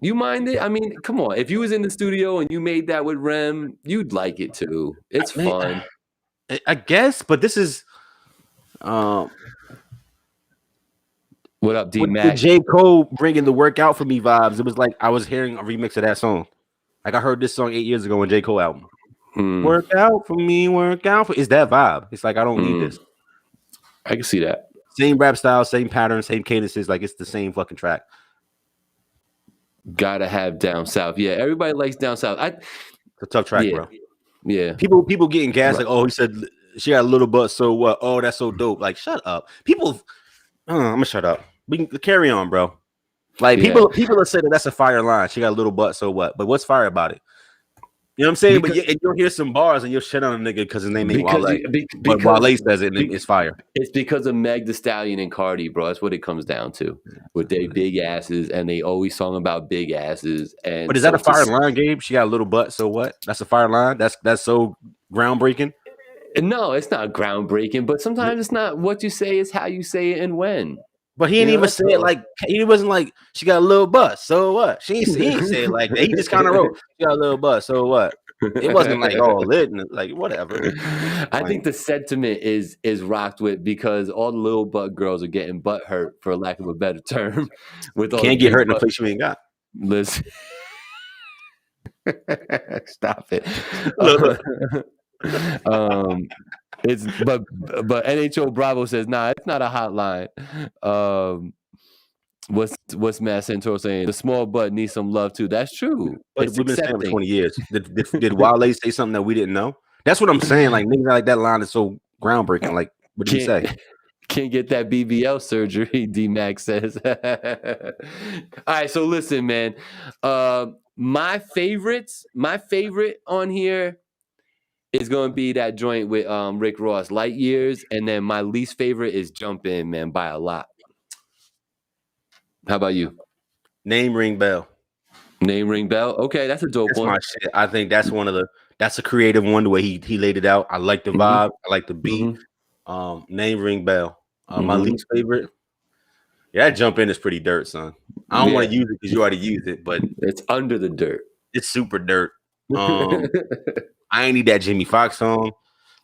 You mind it? I mean, come on. If you was in the studio and you made that with Rem, you'd like it too. It's fun.
I guess, but this is
what up, D-Mac?
With J. Cole bringing the Work Out For Me vibes, it was like I was hearing a remix of that song. Like I heard this song 8 years ago on J. Cole album. Work out for me, work out for. It's that vibe. It's like I don't need this.
I can see that.
Same rap style, same pattern, same cadences. Like it's the same fucking track.
Gotta have Down South. Yeah, everybody likes Down South.
It's a tough track, bro.
Yeah.
People getting gas like, oh, he said she got a little butt, so what? Oh, that's so dope. Like, shut up. People, I'm gonna shut up. We can carry on, bro. Like people are saying that's a fire line. She got a little butt, so what? But what's fire about it? You know what I'm saying? But you'll hear some bars and you'll shit on a nigga because his name ain't Wale. But Wale says it, and it's fire.
It's because of Meg Thee Stallion and Cardi, bro. That's what it comes down to. With their big asses, and they always song about big asses. And
but is that a fire line, Gabe? She got a little butt, so what? That's a fire line. That's so groundbreaking.
No, it's not groundbreaking. But sometimes it's not what you say; it's how you say it and when.
But he didn't even say it like he wasn't like she got a little butt. So what? He ain't say it like that. He just kind of wrote she got a little butt. So what? It wasn't like all lit and like whatever.
I think the sentiment is rocked with because all the little butt girls are getting butt hurt, for lack of a better term. With all
can't get hurt in a place you ain't got.
Listen, stop it. It's but NHO Bravo says it's not a hotline. What's Matt Santor saying? The small butt needs some love too. That's true.
But we've been saying for 20 years. Did Wale say something that we didn't know? That's what I'm saying. Like niggas like that line is so groundbreaking. Like what did he say?
Can't get that BBL surgery. D-Mac says. All right, so listen, man. My favorite on here is going to be that joint with Rick Ross, Light Years, and then my least favorite is Jump In, man, by a lot. How about you?
Name ring bell.
Name ring bell. Okay, that's a dope
That's
one.
my shit. I think that's that's a creative one, the way he laid it out. I like the vibe. I like the beat. Name ring bell. My least favorite. Yeah, that jump in is pretty dirt, son. I don't want to use it because you already used it, but
it's under the dirt.
It's super dirt. I ain't need that Jimmy Fox song.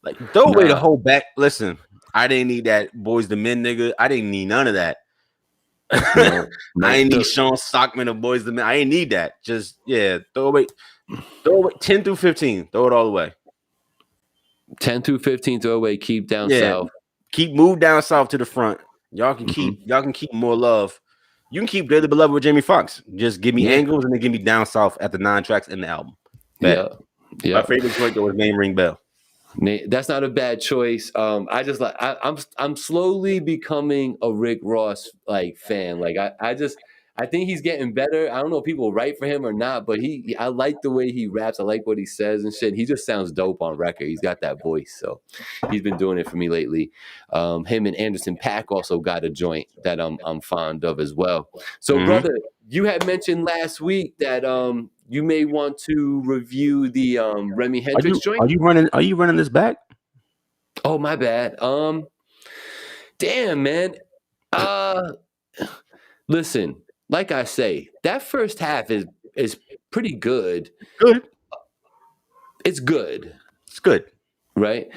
Like, throw away the whole back. Listen, I didn't need that Boys the Men nigga. I didn't need none of that. I ain't need Sean Stockman of Boys the Men. I ain't need that. Just throw away 10 through 15. Throw it all away.
10 through 15, throw away. Keep down south.
Move down south to the front. Y'all can keep more love. You can keep Dearly Beloved with Jamie Foxx. Just give me angles and then give me down south at the 9 tracks in the album. Yeah. My favorite joint though was Name Ring Bell.
That's not a bad choice. I'm slowly becoming a Rick Ross fan. I think he's getting better. I don't know if people write for him or not, but I like the way he raps. I like what he says and shit. He just sounds dope on record. He's got that voice, so he's been doing it for me lately. Him and Anderson .Paak also got a joint that I'm fond of as well. So, brother, you had mentioned last week that you may want to review the Remy Hendrix joint.
Are you running this back?
Oh, my bad. Damn, man. Listen. Like I say, that first half is pretty good. It's good.
It's good.
Right?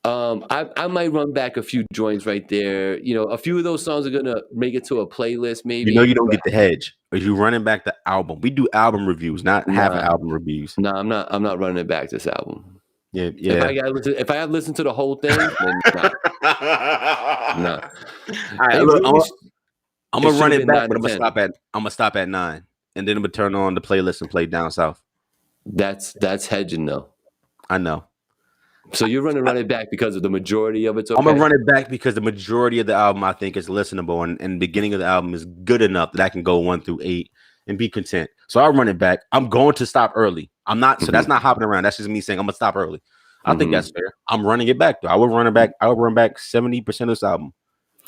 I might run back a few joints right there. You know, a few of those songs are gonna make it to a playlist, maybe.
You don't get the hedge. Are you running back the album? We do album reviews, not half album reviews.
No, I'm not running it back this album.
Yeah.
If I gotta listen to the whole thing, then nah.
All right, I'm gonna run it back, but I'm gonna stop at 9, and then I'm gonna turn on the playlist and play down south.
That's hedging though.
I know.
So you're run it back because of the majority of it's okay?
I'm gonna run it back because the majority of the album I think is listenable, and the beginning of the album is good enough that I can go 1 through 8 and be content. So I'll run it back. I'm going to stop early. I'm not. So that's not hopping around. That's just me saying I'm gonna stop early. I think that's fair. I'm running it back though. I will run it back. I will run back 70% of this album.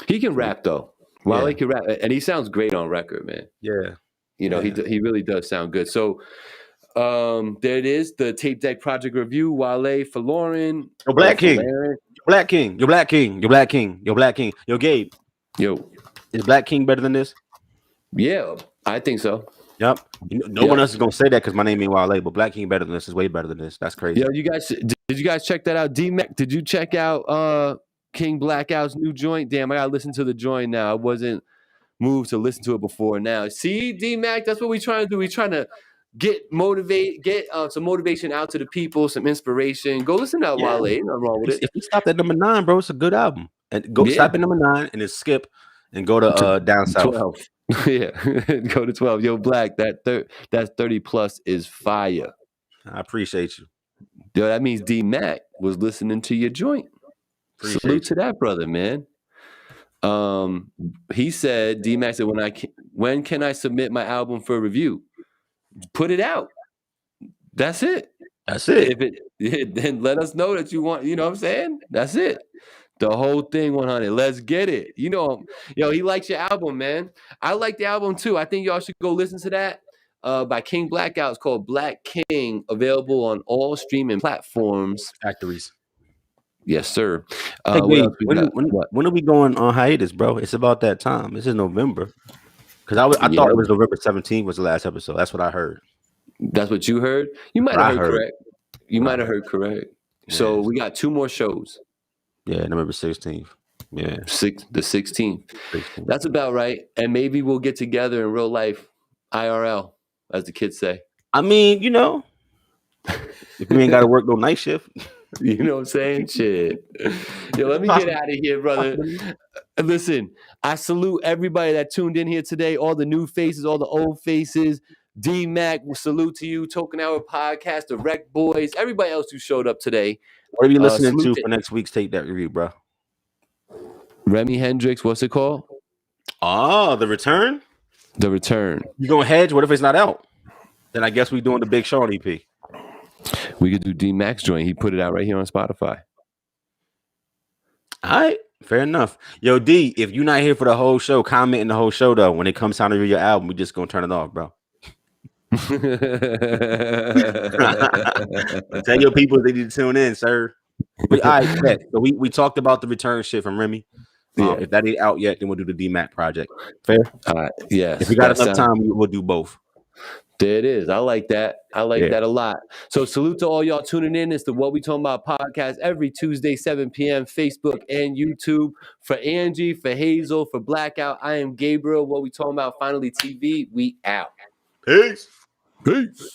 He can rap though. Well, he can rap, and he sounds great on record, man.
Yeah,
you know, he really does sound good. So, there it is, the Tape Deck Project Review. Wale for Lauren.
Yo, Black King. Black King. Yo, Black King. Yo, Black King. Yo, Black King. Yo, Gabe.
Yo,
is Black King better than this?
Yeah, I think so.
Yep. No one else is gonna say that because my name ain't Wale, but Black King better than this is way better than this. That's crazy.
Yeah, did you guys check that out? D-Mac, did you check out King Blackout's new joint? Damn, I gotta listen to the joint now. I wasn't moved to listen to it before now. See, D-Mac, that's what we trying to do. We trying to get some motivation out to the people, some inspiration. Go listen to Wale. Ain't nothing wrong with it.
If you stop at number 9, bro, it's a good album. And go stop at number 9 and then skip and go to down south.
12. Yeah, go to 12. Yo, Black, that 30 plus is fire.
I appreciate you.
Yo, that means D-Mac was listening to your joint. Salute to that brother, man. He said, D-Mac said, when can I submit my album for review? Put it out. That's it. Then let us know that you want, you know what I'm saying? That's it. The whole thing 100. Let's get it. You know, he likes your album, man. I like the album too. I think y'all should go listen to that. By King Blackout. It's called Black King, available on all streaming platforms.
Factories.
Yes, sir.
Hey, when are we going on hiatus, bro? It's about that time. This is November. Because I thought it was November 17th was the last episode. That's what I heard.
That's what you heard? You might have heard correct. You might have heard correct. Yeah. So we got 2 more shows.
Yeah, November 16th. Yeah.
The 16th. That's about right. And maybe we'll get together in real life, IRL, as the kids say.
I mean, if we ain't got to work no night shift.
You know what I'm saying? Shit. Yo, let me get out of here, brother. Listen, I salute everybody that tuned in here today, all the new faces, all the old faces. D-Mac, salute to you. Token Hour Podcast, the Rec Boys, everybody else who showed up today.
What are you listening to for next week's Tape Deck Review, bro?
Remy Hendrix, what's it called?
Oh, The Return?
The Return.
You gonna hedge? What if it's not out? Then I guess we doing the Big Sean EP.
We could do D-Mac's joint. He put it out right here on Spotify.
All right, fair enough. Yo, D, if you're not here for the whole show, comment in the whole show, though. When it comes time to review your album, we just gonna turn it off, bro. Tell your people they need to tune in, sir. But all right, bet. So we talked about the return shit from Remy. If that ain't out yet, then we'll do the DMAC project. Fair?
All right. Yes.
If we got enough time, we'll do both.
There it is. I like that. I like that a lot. So salute to all y'all tuning in. It's the What We Talking About podcast every Tuesday, 7 p.m. Facebook and YouTube. For Angie, for Hazel, for Blackout, I am Gabriel. What We Talking About Finally TV. We out.
Peace.
Peace.